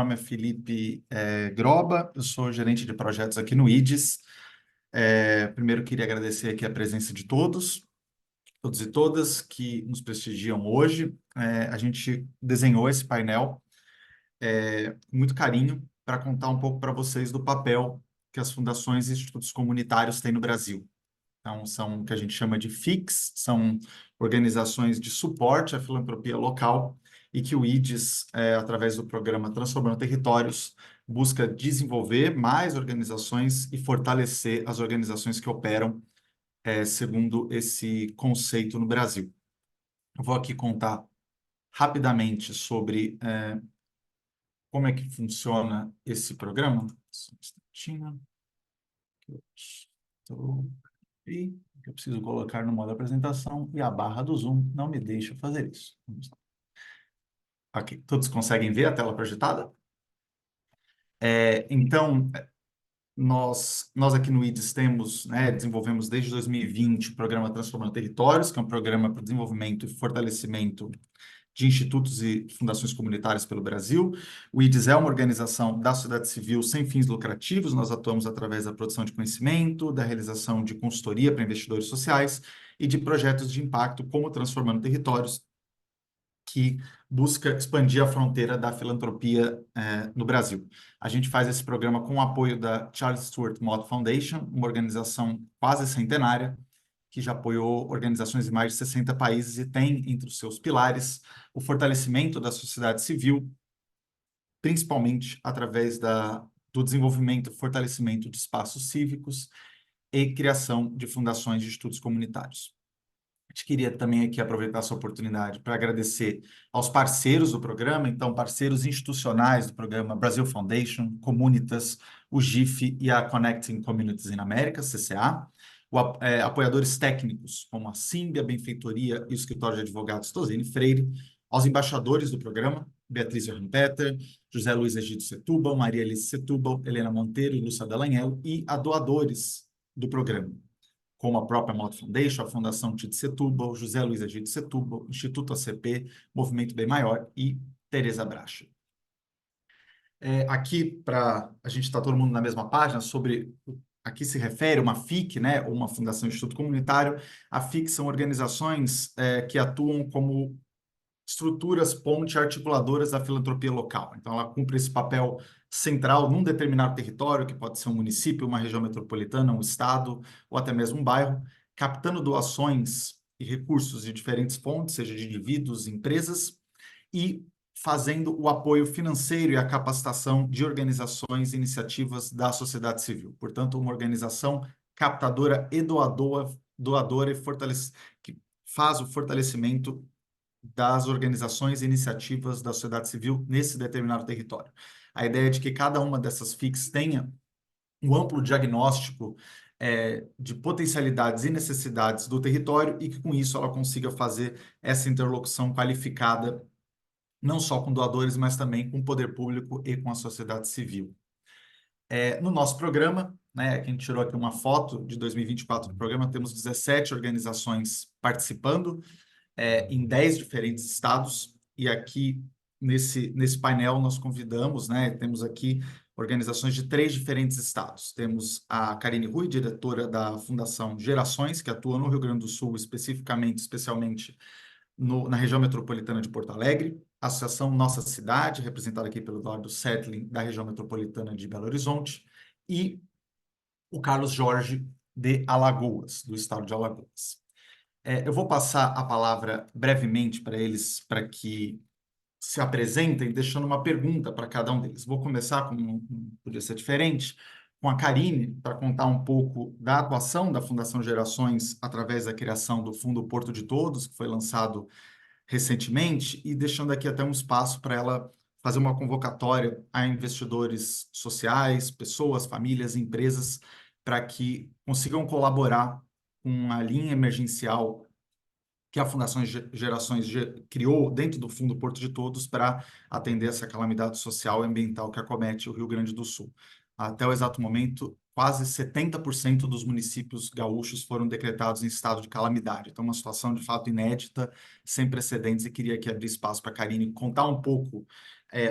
nome é Felipe Groba, eu sou gerente de projetos aqui no IDES. Primeiro, queria agradecer aqui a presença de todos e todas que nos prestigiam hoje. A gente desenhou esse painel com muito carinho para contar um pouco para vocês do papel que as fundações e institutos comunitários têm no Brasil. Então, são o que a gente chama de FICs, são organizações de suporte à filantropia local e que o IDES, através do programa Transformando Territórios, busca desenvolver mais organizações e fortalecer as organizações que operam segundo esse conceito no Brasil. Eu vou aqui contar rapidamente sobre como é que funciona esse programa. Só um instantinho. E eu preciso colocar no modo apresentação e a barra do Zoom não me deixa fazer isso. Vamos lá. Ok, todos conseguem ver a tela projetada? Então, nós aqui no IDES temos, desenvolvemos desde 2020 o programa Transformando Territórios, que é um programa para desenvolvimento e fortalecimento de institutos e fundações comunitárias pelo Brasil. O IDES é uma organização da sociedade civil sem fins lucrativos. Nós atuamos através da produção de conhecimento, da realização de consultoria para investidores sociais e de projetos de impacto como Transformando Territórios, que busca expandir a fronteira da filantropia no Brasil. A gente faz esse programa com o apoio da Charles Stewart Mott Foundation, uma organização quase centenária, que já apoiou organizações em mais de 60 países e tem entre os seus pilares o fortalecimento da sociedade civil, principalmente através do desenvolvimento e fortalecimento de espaços cívicos e criação de fundações de estudos comunitários. A gente queria também aqui aproveitar essa oportunidade para agradecer aos parceiros do programa, então parceiros institucionais do programa Brasil Foundation, Comunitas, o GIF e a Connecting Communities in America, CCA, apoiadores técnicos como a SIMB, a Benfeitoria e o Escritório de Advogados Tosini Freire, aos embaixadores do programa, Beatriz Johan Petter, José Luiz Egídio Setúbal, Maria Alice Setúbal, Helena Monteiro e Lúcia Dallagnel, e a doadores do programa, como a própria Mott Foundation, a Fundação Tite Setúbal, José Luiz Egídio Setúbal, Instituto ACP, Movimento Bem Maior e Teresa Bracha. Aqui, para a gente estar todo mundo na mesma página, sobre a que se refere uma FIC, ou uma Fundação Instituto Comunitário. A FIC são organizações que atuam como estruturas ponte articuladoras da filantropia local. Então, ela cumpre esse papel central num determinado território, que pode ser um município, uma região metropolitana, um estado, ou até mesmo um bairro, captando doações e recursos de diferentes fontes, seja de indivíduos, empresas, e fazendo o apoio financeiro e a capacitação de organizações e iniciativas da sociedade civil. Portanto, uma organização captadora e doadora que faz o fortalecimento das organizações e iniciativas da sociedade civil nesse determinado território. A ideia é de que cada uma dessas FICs tenha um amplo diagnóstico de potencialidades e necessidades do território e que, com isso, ela consiga fazer essa interlocução qualificada, não só com doadores, mas também com o poder público e com a sociedade civil. No nosso programa, que a gente tirou aqui uma foto de 2024 do programa, temos 17 organizações participando, em 10 diferentes estados, e aqui nesse painel nós convidamos, temos aqui organizações de 3 diferentes estados. Temos a Karine Rui, diretora da Fundação Gerações, que atua no Rio Grande do Sul, especialmente na região metropolitana de Porto Alegre, a Associação Nossa Cidade, representada aqui pelo Eduardo Settling, da região metropolitana de Belo Horizonte, e o Carlos Jorge de Alagoas, do estado de Alagoas. Eu vou passar a palavra brevemente para eles, para que se apresentem, deixando uma pergunta para cada um deles. Vou começar, como não podia ser diferente, com a Karine, para contar um pouco da atuação da Fundação Gerações através da criação do Fundo Porto de Todos, que foi lançado recentemente, e deixando aqui até um espaço para ela fazer uma convocatória a investidores sociais, pessoas, famílias, empresas, para que consigam colaborar com a linha emergencial que a Fundação Gerações criou dentro do Fundo Porto de Todos para atender essa calamidade social e ambiental que acomete o Rio Grande do Sul. Até o exato momento, quase 70% dos municípios gaúchos foram decretados em estado de calamidade. Então, uma situação de fato inédita, sem precedentes, e queria aqui abrir espaço para a Karine contar um pouco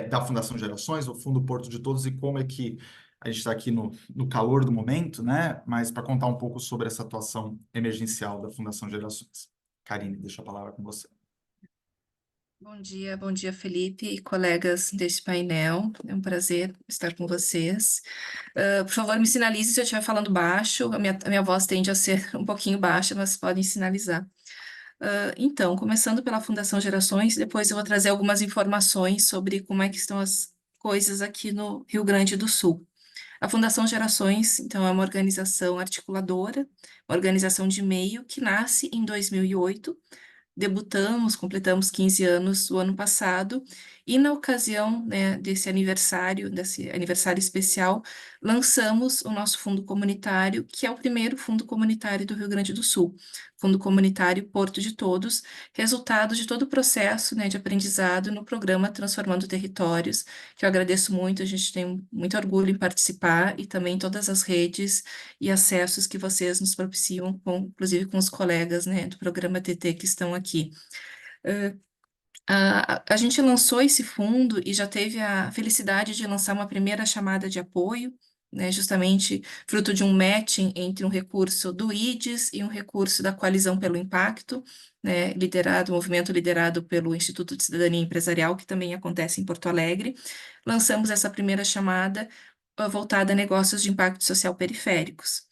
da Fundação Gerações, o Fundo Porto de Todos, e como é que a gente está aqui no calor do momento, né? Mas para contar um pouco sobre essa atuação emergencial da Fundação Gerações. Karine, deixa a palavra com você. Bom dia, Felipe e colegas deste painel. É um prazer estar com vocês. Por favor, me sinalize se eu estiver falando baixo. A minha voz tende a ser um pouquinho baixa, mas podem sinalizar. Então, começando pela Fundação Gerações, depois eu vou trazer algumas informações sobre como é que estão as coisas aqui no Rio Grande do Sul. A Fundação Gerações, então, é uma organização articuladora, uma organização de meio que nasce em 2008. Debutamos, completamos 15 anos o ano passado, e na ocasião, né, desse aniversário especial, lançamos o nosso fundo comunitário, que é o primeiro fundo comunitário do Rio Grande do Sul, Fundo Comunitário Porto de Todos, resultado de todo o processo, né, de aprendizado no programa Transformando Territórios, que eu agradeço muito, a gente tem muito orgulho em participar, e também todas as redes e acessos que vocês nos propiciam, inclusive com os colegas, né, do programa TT que estão aqui. A gente lançou esse fundo e já teve a felicidade de lançar uma primeira chamada de apoio, né, justamente fruto de um matching entre um recurso do IDES e um recurso da Coalizão pelo Impacto, né, um movimento liderado pelo Instituto de Cidadania Empresarial, que também acontece em Porto Alegre. Lançamos essa primeira chamada voltada a negócios de impacto social periféricos.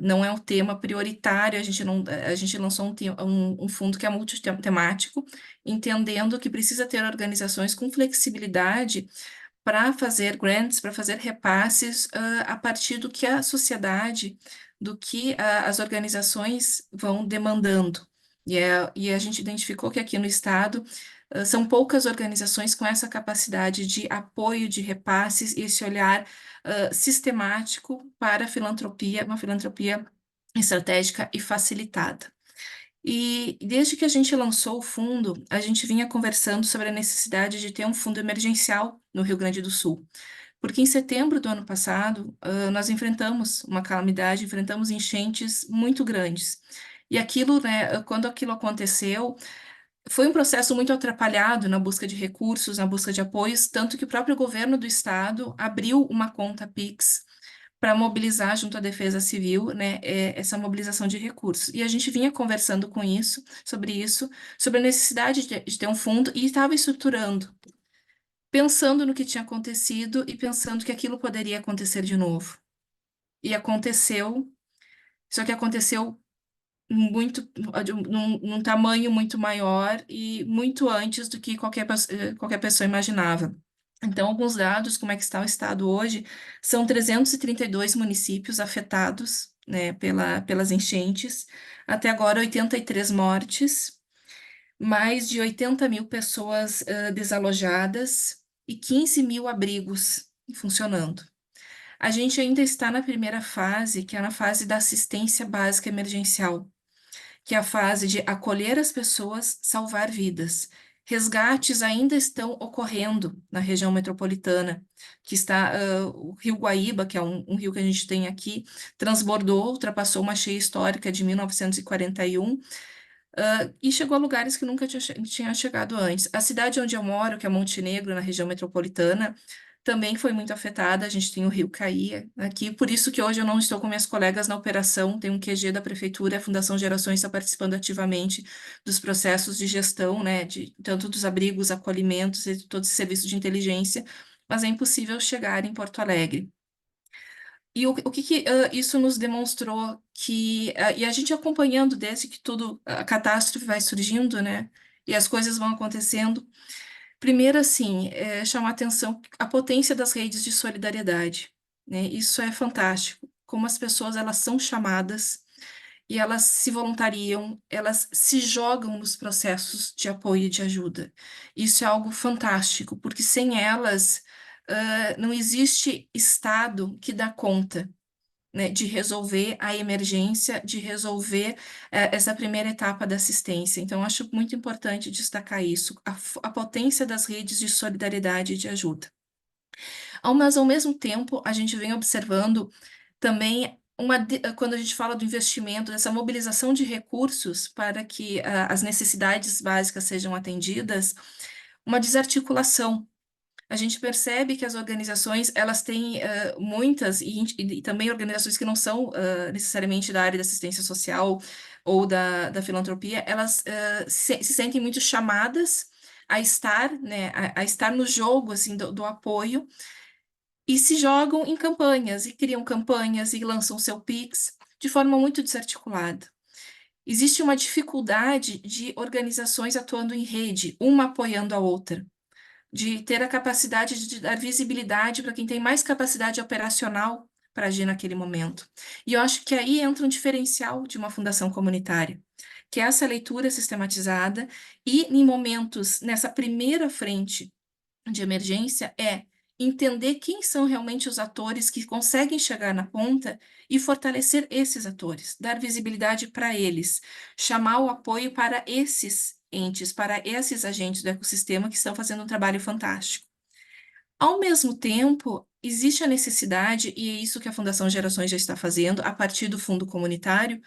Não é um tema prioritário, a gente lançou um fundo que é multitemático, entendendo que precisa ter organizações com flexibilidade para fazer grants, para fazer repasses, a partir do que a sociedade, do que as organizações vão demandando. E a gente identificou que aqui no estado são poucas organizações com essa capacidade de apoio, de repasses e esse olhar sistemático para a filantropia, uma filantropia estratégica e facilitada. E desde que a gente lançou o fundo, a gente vinha conversando sobre a necessidade de ter um fundo emergencial no Rio Grande do Sul. Porque em setembro do ano passado, nós enfrentamos uma calamidade, enfrentamos enchentes muito grandes. E aquilo, né, quando aquilo aconteceu, foi um processo muito atrapalhado na busca de recursos, na busca de apoios, tanto que o próprio governo do estado abriu uma conta Pix para mobilizar junto à Defesa Civil, né, essa mobilização de recursos. E a gente vinha conversando isso, sobre a necessidade de ter um fundo e estava estruturando, pensando no que tinha acontecido e pensando que aquilo poderia acontecer de novo. E aconteceu, só que aconteceu muito, num tamanho muito maior e muito antes do que qualquer pessoa imaginava. Então, alguns dados, como é que está o estado hoje, são 332 municípios afetados, né, pelas enchentes, até agora 83 mortes, mais de 80 mil pessoas desalojadas e 15 mil abrigos funcionando. A gente ainda está na primeira fase, que é na fase da assistência básica emergencial, que é a fase de acolher as pessoas, salvar vidas. Resgates ainda estão ocorrendo na região metropolitana, que está, o Rio Guaíba, que é um rio que a gente tem aqui, transbordou, ultrapassou uma cheia histórica de 1941, e chegou a lugares que nunca tinha chegado antes. A cidade onde eu moro, que é Montenegro, na região metropolitana, também foi muito afetada. A gente tem o Rio Caía aqui, por isso que hoje eu não estou com minhas colegas na operação. Tem um QG da Prefeitura, a Fundação Gerações está participando ativamente dos processos de gestão, né, de tanto dos abrigos, acolhimentos e de todo esse serviço de inteligência, mas é impossível chegar em Porto Alegre. E o que isso nos demonstrou e a gente acompanhando desde que tudo, a catástrofe vai surgindo, né? E as coisas vão acontecendo. Primeiro, assim, chamar atenção a potência das redes de solidariedade, né? Isso é fantástico. Como as pessoas, elas são chamadas e elas se voluntariam, elas se jogam nos processos de apoio e de ajuda. Isso é algo fantástico, porque sem elas, não existe Estado que dá conta, né, de resolver a emergência, de resolver essa primeira etapa da assistência. Então, acho muito importante destacar isso, a potência das redes de solidariedade e de ajuda. Mas, ao mesmo tempo, a gente vem observando também quando a gente fala do investimento, dessa mobilização de recursos para que as necessidades básicas sejam atendidas, uma desarticulação. a gente percebe que as organizações, elas têm muitas, e também organizações que não são necessariamente da área da assistência social ou da filantropia, elas se sentem muito chamadas a estar, né, a estar no jogo, assim, do apoio, e se jogam em campanhas, e criam campanhas, e lançam seu Pix, de forma muito desarticulada. Existe uma dificuldade de organizações atuando em rede, uma apoiando a outra, de ter a capacidade de dar visibilidade para quem tem mais capacidade operacional para agir naquele momento. E eu acho que aí entra um diferencial de uma fundação comunitária, que é essa leitura sistematizada e em momentos, nessa primeira frente de emergência, é entender quem são realmente os atores que conseguem chegar na ponta e fortalecer esses atores, dar visibilidade para eles, chamar o apoio para esses entes, para esses agentes do ecossistema que estão fazendo um trabalho fantástico. Ao mesmo tempo, existe a necessidade, e é isso que a Fundação Gerações já está fazendo, a partir do fundo comunitário,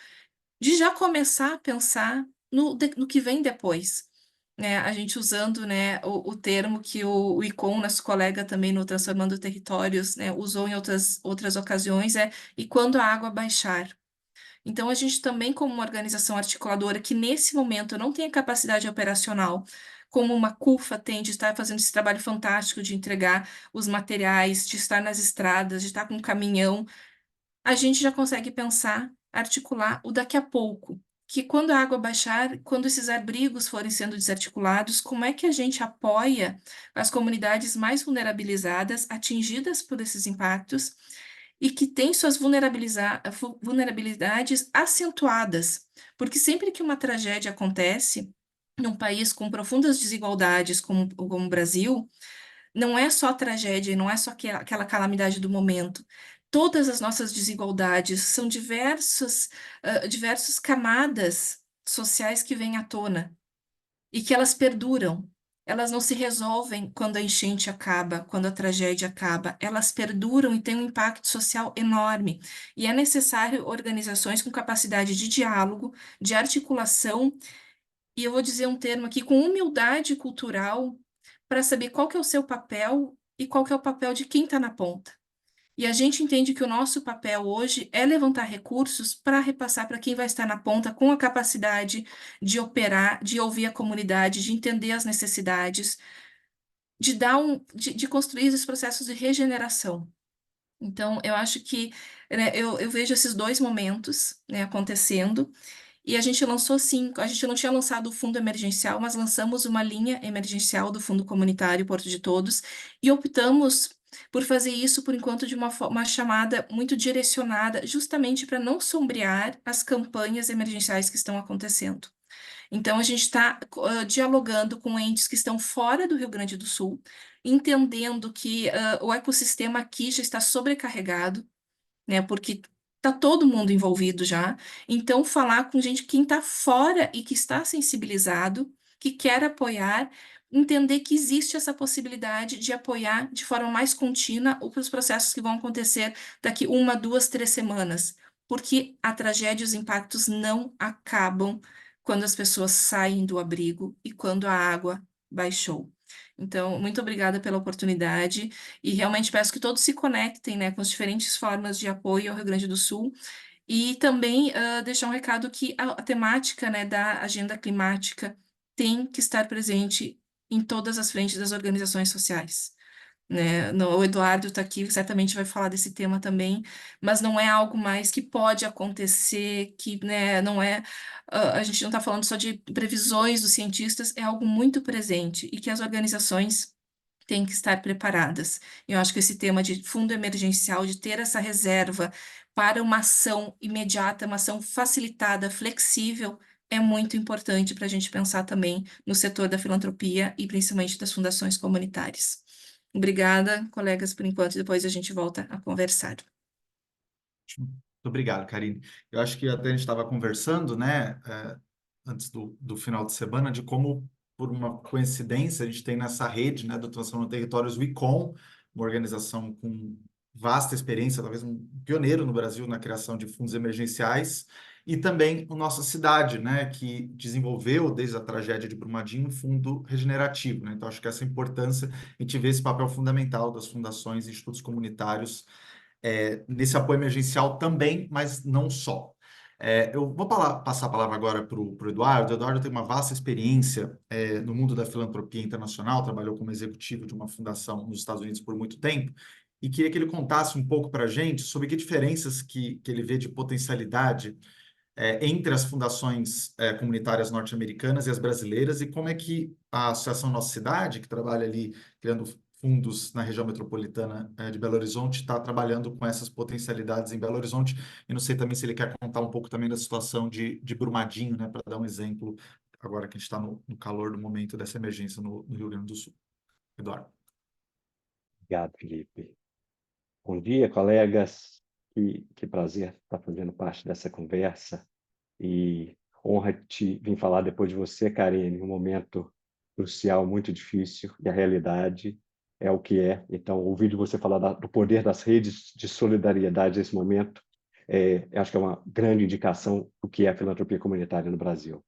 de já começar a pensar no que vem depois, né? A gente usando, né, o termo que o Icon, nosso colega também no Transformando Territórios, né, usou em outras ocasiões, e quando a água baixar. Então, a gente também, como uma organização articuladora que nesse momento não tem a capacidade operacional, como uma CUFA tem de estar fazendo esse trabalho fantástico de entregar os materiais, de estar nas estradas, de estar com um caminhão, a gente já consegue pensar, articular o daqui a pouco. Que quando a água baixar, quando esses abrigos forem sendo desarticulados, como é que a gente apoia as comunidades mais vulnerabilizadas, atingidas por esses impactos, e que têm suas vulnerabilidades acentuadas? Porque sempre que uma tragédia acontece, num país com profundas desigualdades como o Brasil, não é só a tragédia, não é só aquela calamidade do momento. Todas as nossas desigualdades são diversas camadas sociais que vêm à tona e que elas perduram. Elas não se resolvem quando a enchente acaba, quando a tragédia acaba. Elas perduram e têm um impacto social enorme. E é necessário organizações com capacidade de diálogo, de articulação, e eu vou dizer um termo aqui, com humildade cultural, para saber qual que é o seu papel e qual que é o papel de quem está na ponta. E a gente entende que o nosso papel hoje é levantar recursos para repassar para quem vai estar na ponta com a capacidade de operar, de ouvir a comunidade, de entender as necessidades, de construir esses processos de regeneração. Então, eu acho que, né, eu vejo esses dois momentos, né, acontecendo. E a gente lançou sim, a gente não tinha lançado o fundo emergencial, mas lançamos uma linha emergencial do Fundo Comunitário Porto de Todos e optamos por fazer isso por enquanto de uma chamada muito direcionada, justamente para não sombrear as campanhas emergenciais que estão acontecendo. Então, a gente está dialogando com entes que estão fora do Rio Grande do Sul, entendendo que o ecossistema aqui já está sobrecarregado, né? Porque tá todo mundo envolvido já. Então, falar com gente quem está fora e que está sensibilizado, que quer apoiar, entender que existe essa possibilidade de apoiar de forma mais contínua os processos que vão acontecer daqui 1, 2, 3 semanas. Porque a tragédia e os impactos não acabam quando as pessoas saem do abrigo e quando a água baixou. Então, muito obrigada pela oportunidade. E realmente peço que todos se conectem, né, com as diferentes formas de apoio ao Rio Grande do Sul. E também deixar um recado que a temática, né, da agenda climática tem que estar presente em todas as frentes das organizações sociais. Né? O Eduardo está aqui, certamente vai falar desse tema também, mas não é algo mais que pode acontecer, que, né, não é, a gente não está falando só de previsões dos cientistas, é algo muito presente e que as organizações têm que estar preparadas. Eu acho que esse tema de fundo emergencial, de ter essa reserva para uma ação imediata, uma ação facilitada, flexível, é muito importante para a gente pensar também no setor da filantropia e principalmente das fundações comunitárias. Obrigada, colegas, por enquanto, depois a gente volta a conversar. Muito obrigado, Karine. Eu acho que até a gente estava conversando, né, antes do final de semana, de como, por uma coincidência, a gente tem nessa rede, né, do Transformando Territórios, o ICOM, uma organização com vasta experiência, talvez um pioneiro no Brasil na criação de fundos emergenciais, e também a nossa cidade, né, que desenvolveu, desde a tragédia de Brumadinho, um fundo regenerativo, né? Então, acho que essa importância, a gente vê esse papel fundamental das fundações e institutos comunitários nesse apoio emergencial também, mas não só. Eu vou passar a palavra agora para o Eduardo. O Eduardo tem uma vasta experiência no mundo da filantropia internacional, trabalhou como executivo de uma fundação nos Estados Unidos por muito tempo, e queria que ele contasse um pouco para a gente sobre que diferenças que ele vê de potencialidade entre as fundações comunitárias norte-americanas e as brasileiras, e como é que a Associação Nossa Cidade, que trabalha ali criando fundos na região metropolitana de Belo Horizonte, está trabalhando com essas potencialidades em Belo Horizonte. E não sei também se ele quer contar um pouco também da situação de Brumadinho, né, para dar um exemplo, agora que a gente está no calor do momento dessa emergência no Rio Grande do Sul. Eduardo. Obrigado, Felipe. Bom dia, colegas. Que prazer estar fazendo parte dessa conversa e honra te vir falar depois de você, Karine, um momento crucial, muito difícil, e a realidade é o que é. Então, ouvir de você falar do poder das redes de solidariedade nesse momento, acho que é uma grande indicação do que é a filantropia comunitária no Brasil.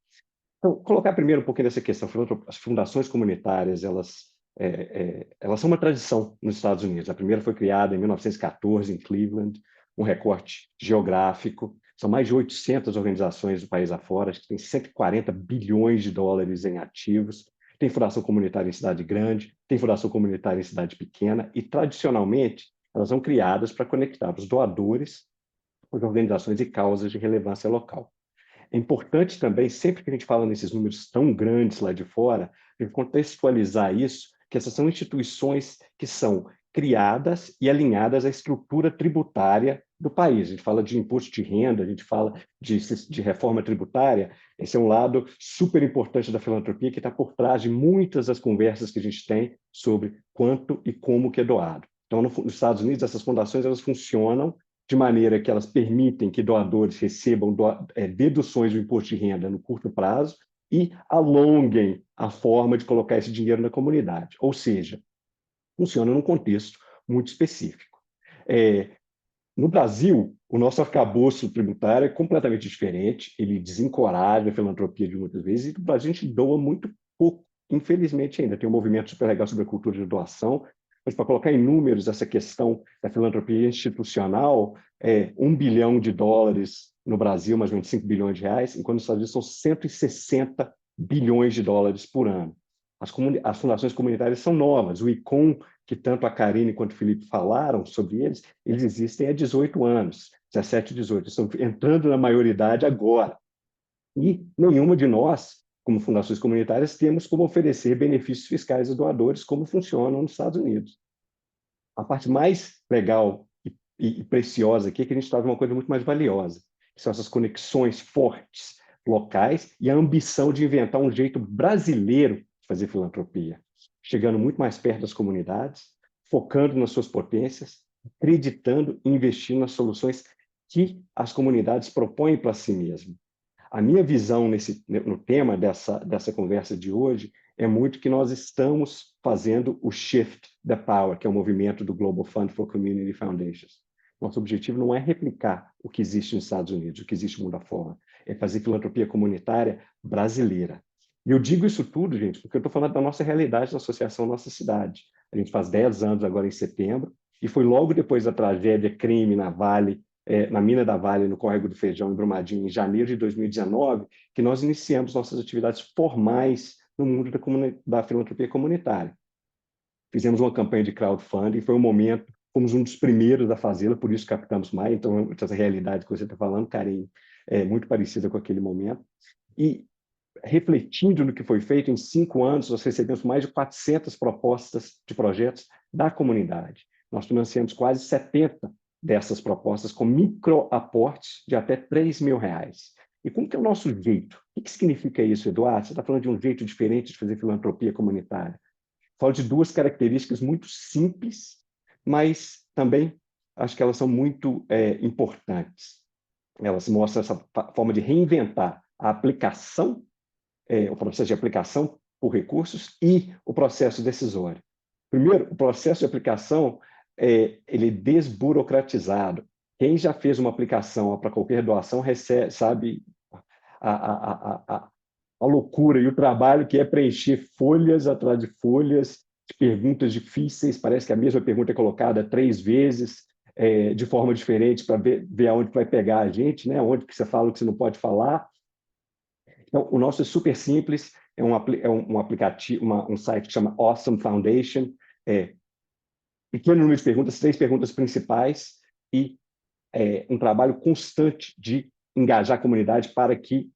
Então, colocar primeiro um pouquinho dessa questão. As fundações comunitárias, elas são uma tradição nos Estados Unidos. A primeira foi criada em 1914, em Cleveland, um recorte geográfico. São mais de 800 organizações do país afora, que têm 140 bilhões de dólares em ativos. Tem fundação comunitária em cidade grande, tem fundação comunitária em cidade pequena, e, tradicionalmente, elas são criadas para conectar os doadores com as organizações e causas de relevância local. É importante também, sempre que a gente fala nesses números tão grandes lá de fora, a gente contextualizar isso, que essas são instituições que são criadas e alinhadas à estrutura tributária do país. A gente fala de imposto de renda, a gente fala de reforma tributária. Esse é um lado super importante da filantropia que está por trás de muitas das conversas que a gente tem sobre quanto e como que é doado. Então, nos Estados Unidos, essas fundações elas funcionam de maneira que elas permitem que doadores recebam deduções do imposto de renda no curto prazo e alonguem a forma de colocar esse dinheiro na comunidade. Ou seja, funciona num contexto muito específico. No Brasil, o nosso arcabouço tributário é completamente diferente, ele desencoraja a filantropia de muitas vezes, e no Brasil a gente doa muito pouco, infelizmente ainda. Tem um movimento super legal sobre a cultura de doação, mas para colocar em números essa questão da filantropia institucional, $1 bilhão no Brasil, mais ou menos 5 bilhões de reais, enquanto nos Estados Unidos são 160 bilhões de dólares por ano. As fundações comunitárias são novas, o ICOM, que tanto a Karine quanto o Felipe falaram sobre eles existem há 18 anos, 17, 18, estão entrando na maioridade agora. E nenhuma de nós, como fundações comunitárias, temos como oferecer benefícios fiscais aos doadores, como funcionam nos Estados Unidos. A parte mais legal e preciosa aqui é que a gente traz uma coisa muito mais valiosa, que são essas conexões fortes, locais, e a ambição de inventar um jeito brasileiro de fazer filantropia, chegando muito mais perto das comunidades, focando nas suas potências, acreditando e investindo nas soluções que as comunidades propõem para si mesmas. A minha visão no tema dessa conversa de hoje é muito que nós estamos fazendo o Shift the Power, que é o movimento do Global Fund for Community Foundations. Nosso objetivo não é replicar o que existe nos Estados Unidos, o que existe no mundo afora, é fazer filantropia comunitária brasileira. E eu digo isso tudo, gente, porque eu estou falando da nossa realidade da Associação Nossa Cidade. A gente faz 10 anos agora em setembro, e foi logo depois da tragédia crime na mina da Vale, no Córrego do Feijão, em Brumadinho, em janeiro de 2019, que nós iniciamos nossas atividades formais no mundo da filantropia comunitária. Fizemos uma campanha de crowdfunding, foi um momento, fomos um dos primeiros a fazê-la, por isso captamos mais, então essa realidade que você está falando, Karine, é muito parecida com aquele momento. E refletindo no que foi feito, em 5 anos, nós recebemos mais de 400 propostas de projetos da comunidade. Nós financiamos quase 70 dessas propostas com microaportes de até R$3 mil. E como que é o nosso jeito? O que significa isso, Eduardo? Você está falando de um jeito diferente de fazer filantropia comunitária. Falo de 2 características muito simples, mas também acho que elas são muito importantes. Elas mostram essa forma de reinventar a aplicação, o processo de aplicação por recursos e o processo decisório. Primeiro, o processo de aplicação ele é desburocratizado, quem já fez uma aplicação para qualquer doação recebe, sabe a loucura e o trabalho que é preencher folhas atrás de folhas, de perguntas difíceis. Parece que a mesma pergunta é colocada 3 vezes, de forma diferente, para ver aonde vai pegar a gente, né? Onde que você fala o que você não pode falar. Então, o nosso é super simples, é um aplicativo, um site que chama Awesome Foundation, pequeno número de perguntas, 3 perguntas principais e um trabalho constante de engajar a comunidade para que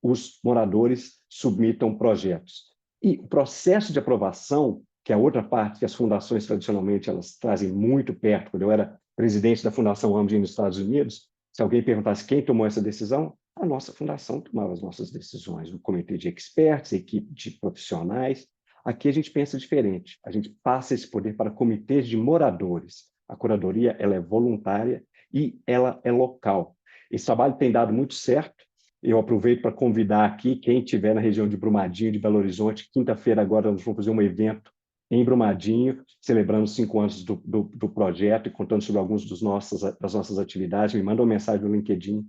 os moradores submetam projetos. E o processo de aprovação, que é a outra parte que as fundações tradicionalmente elas trazem muito perto. Quando eu era presidente da Fundação Amgen nos Estados Unidos, se alguém perguntasse quem tomou essa decisão, a nossa fundação tomava as nossas decisões, o comitê de experts, a equipe de profissionais. Aqui a gente pensa diferente, a gente passa esse poder para comitês de moradores. A curadoria ela é voluntária e ela é local. Esse trabalho tem dado muito certo. Eu aproveito para convidar aqui quem estiver na região de Brumadinho, de Belo Horizonte. Quinta-feira agora nós vamos fazer um evento em Brumadinho, celebrando 5 anos do projeto e contando sobre algumas das nossas atividades. Me manda uma mensagem no LinkedIn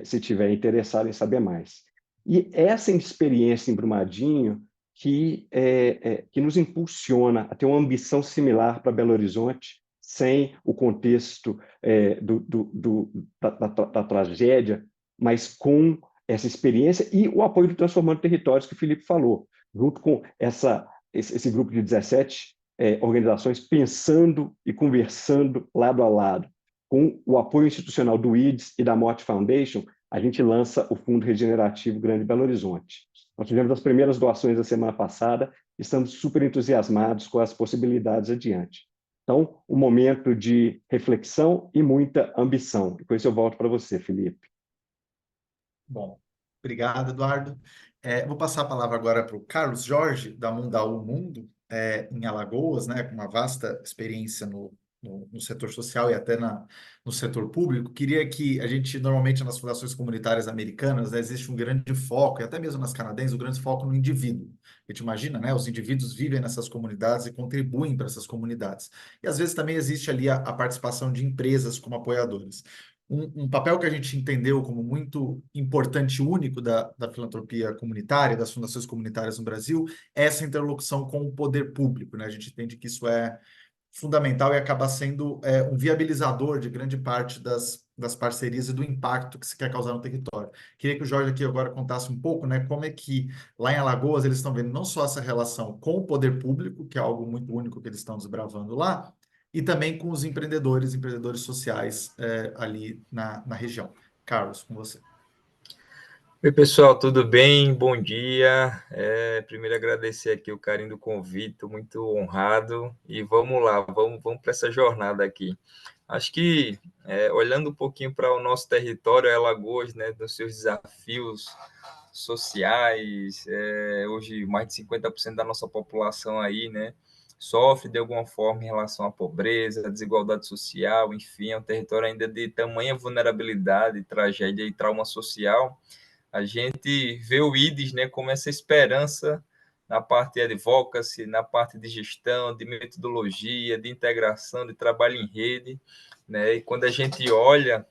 se estiver interessado em saber mais. E essa experiência em Brumadinho que nos impulsiona a ter uma ambição similar para Belo Horizonte, sem o contexto da tragédia, mas com essa experiência e o apoio do Transformando Territórios, que o Felipe falou, junto com esse grupo de 17 organizações pensando e conversando lado a lado. Com o apoio institucional do IDES e da Morte Foundation, a gente lança o Fundo Regenerativo Grande Belo Horizonte. Nós tivemos as primeiras doações da semana passada, estamos super entusiasmados com as possibilidades adiante. Então, um momento de reflexão e muita ambição. Depois eu volto para você, Felipe. Bom, obrigado, Eduardo. Vou passar a palavra agora para o Carlos Jorge, da Mundaú Mundo, em Alagoas, né, com uma vasta experiência no setor social e até no setor público. Queria que a gente, normalmente nas fundações comunitárias americanas, né, existe um grande foco, e até mesmo nas canadenses, um grande foco no indivíduo. A gente imagina, né, os indivíduos vivem nessas comunidades e contribuem para essas comunidades. E às vezes também existe ali a participação de empresas como apoiadores. Um papel que a gente entendeu como muito importante e único da filantropia comunitária, das fundações comunitárias no Brasil, é essa interlocução com o poder público, né? A gente entende que isso é fundamental e acaba sendo um viabilizador de grande parte das parcerias e do impacto que se quer causar no território. Queria que o Jorge aqui agora contasse um pouco, né, como é que lá em Alagoas eles estão vendo não só essa relação com o poder público, que é algo muito único que eles estão desbravando lá, e também com os empreendedores sociais ali na região. Carlos, com você. Oi, pessoal, tudo bem? Bom dia. Primeiro agradecer aqui o carinho do convite, estou muito honrado e vamos lá, vamos para essa jornada aqui. Acho que, olhando um pouquinho para o nosso território, Alagoas, né, dos seus desafios sociais, hoje mais de 50% da nossa população aí, né, sofre de alguma forma em relação à pobreza, à desigualdade social, enfim, é um território ainda de tamanha vulnerabilidade, tragédia e trauma social. A gente vê o IDES, né, como essa esperança na parte de advocacy, na parte de gestão, de metodologia, de integração, de trabalho em rede, né? E quando a gente olha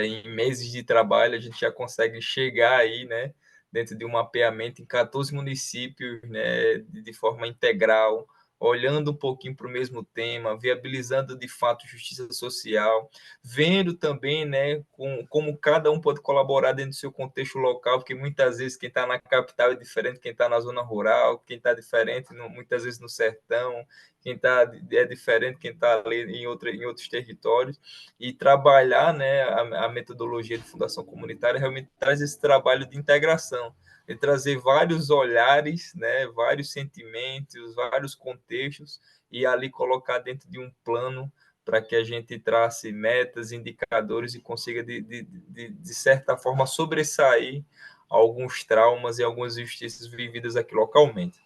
em meses de trabalho, a gente já consegue chegar aí, né, dentro de um mapeamento em 14 municípios, né, de forma integral, olhando um pouquinho para o mesmo tema, viabilizando de fato justiça social, vendo também, né, como cada um pode colaborar dentro do seu contexto local, porque muitas vezes quem está na capital é diferente de quem está na zona rural, quem está diferente muitas vezes no sertão, quem está é diferente quem está ali em outros territórios, e trabalhar, né, a metodologia de fundação comunitária realmente traz esse trabalho de integração, de trazer vários olhares, né, vários sentimentos, vários contextos, e ali colocar dentro de um plano para que a gente trace metas, indicadores e consiga, de certa forma, sobressair alguns traumas e algumas injustiças vividas aqui localmente.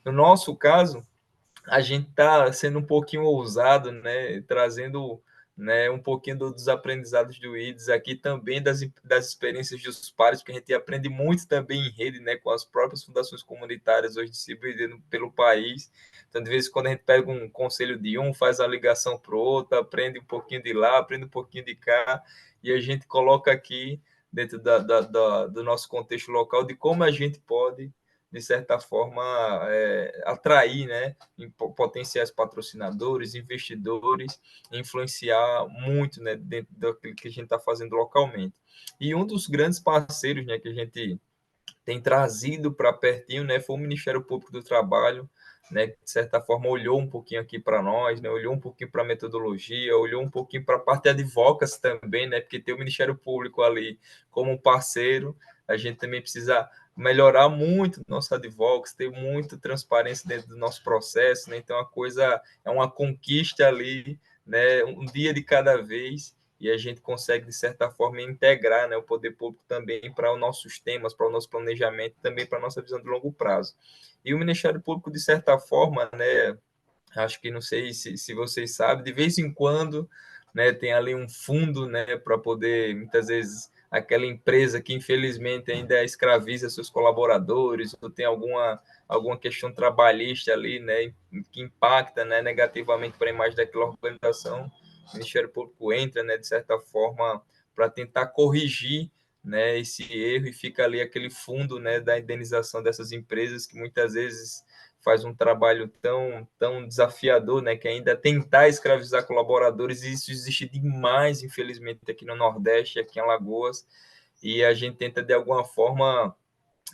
No nosso caso, a gente está sendo um pouquinho ousado, né, trazendo né, um pouquinho dos aprendizados do IDES aqui, também das experiências dos pares, porque a gente aprende muito também em rede, né, com as próprias fundações comunitárias hoje distribuídas pelo país. Então, de vez em quando, a gente pega um conselho de um, faz a ligação para o outro, aprende um pouquinho de lá, aprende um pouquinho de cá, e a gente coloca aqui, dentro do nosso contexto local, de como a gente pode, de certa forma, atrair, né, potenciais patrocinadores, investidores, influenciar muito, né, dentro daquilo que a gente está fazendo localmente. E um dos grandes parceiros, né, que a gente tem trazido para pertinho, né, foi o Ministério Público do Trabalho, né, que de certa forma olhou um pouquinho aqui para nós, né, olhou um pouquinho para a metodologia, olhou um pouquinho para a parte de advocacy também, né, porque ter o Ministério Público ali como parceiro, a gente também precisa melhorar muito nosso advocacy, ter muita transparência dentro do nosso processo, né, então a coisa é uma conquista ali, né, um dia de cada vez, e a gente consegue, de certa forma, integrar, né, o poder público também para os nossos temas, para o nosso planejamento, também para a nossa visão de longo prazo. E o Ministério Público, de certa forma, né, acho que não sei se vocês sabem, de vez em quando, né, tem ali um fundo, né, para poder, muitas vezes, aquela empresa que infelizmente ainda escraviza seus colaboradores, ou tem alguma questão trabalhista ali, né, que impacta, né, negativamente para a imagem daquela organização, o Ministério Público entra, né, de certa forma, para tentar corrigir, né, esse erro, e fica ali aquele fundo, né, da indenização dessas empresas que muitas vezes faz um trabalho tão desafiador, né, que ainda tentar escravizar colaboradores, e isso existe demais, infelizmente, aqui no Nordeste, aqui em Alagoas, e a gente tenta, de alguma forma,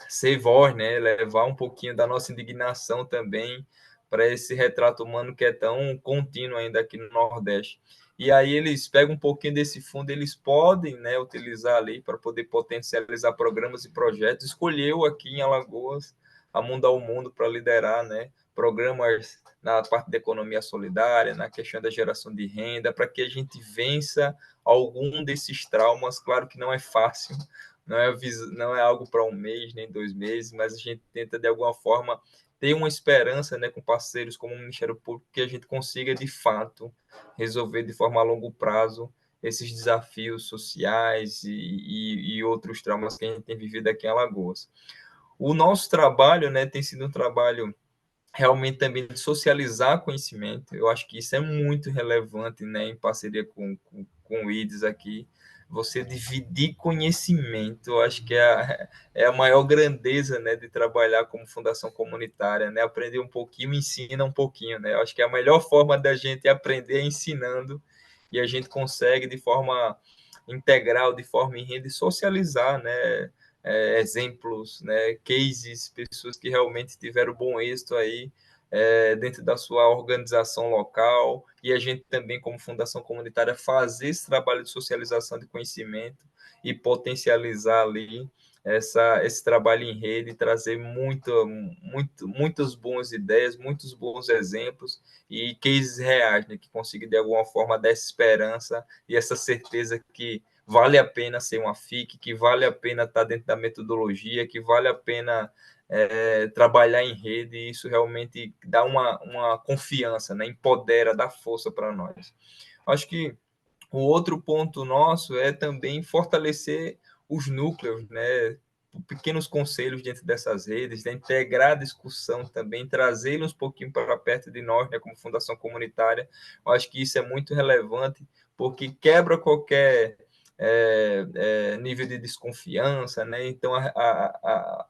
ser voz, né, levar um pouquinho da nossa indignação também para esse retrato humano que é tão contínuo ainda aqui no Nordeste. E aí eles pegam um pouquinho desse fundo, eles podem, né, utilizar ali para poder potencializar programas e projetos. Escolheu aqui em Alagoas a Mundo ao Mundo para liderar, né, programas na parte da economia solidária, na questão da geração de renda, para que a gente vença algum desses traumas. Claro que não é fácil, não é algo para um mês, nem 2 meses, mas a gente tenta, de alguma forma, ter uma esperança, né, com parceiros como o Ministério Público, que a gente consiga, de fato, resolver de forma a longo prazo esses desafios sociais e outros traumas que a gente tem vivido aqui em Alagoas. O nosso trabalho, né, tem sido um trabalho realmente também de socializar conhecimento. Eu acho que isso é muito relevante, né, em parceria com o IDES aqui. Você dividir conhecimento, eu acho que é a maior grandeza, né, de trabalhar como fundação comunitária, né? Aprender um pouquinho, ensina um pouquinho, né? Eu acho que a melhor forma da gente aprender é ensinando, e a gente consegue, de forma integral, de forma em rede, socializar, né? Exemplos, né, cases, pessoas que realmente tiveram bom êxito aí dentro da sua organização local, e a gente também, como fundação comunitária, fazer esse trabalho de socialização de conhecimento e potencializar ali esse trabalho em rede, trazer muitas boas ideias, muitos bons exemplos e cases reais, né, que consigam, de alguma forma, dar essa esperança e essa certeza que vale a pena ser uma FIC, que vale a pena estar dentro da metodologia, que vale a pena trabalhar em rede, e isso realmente dá uma confiança, né? Empodera, dá força para nós. Acho que o outro ponto nosso é também fortalecer os núcleos, né? Pequenos conselhos dentro dessas redes, né? Integrar a discussão também, trazê-los um pouquinho para perto de nós, né? Como fundação comunitária. Eu acho que isso é muito relevante, porque quebra qualquer nível de desconfiança, né? Então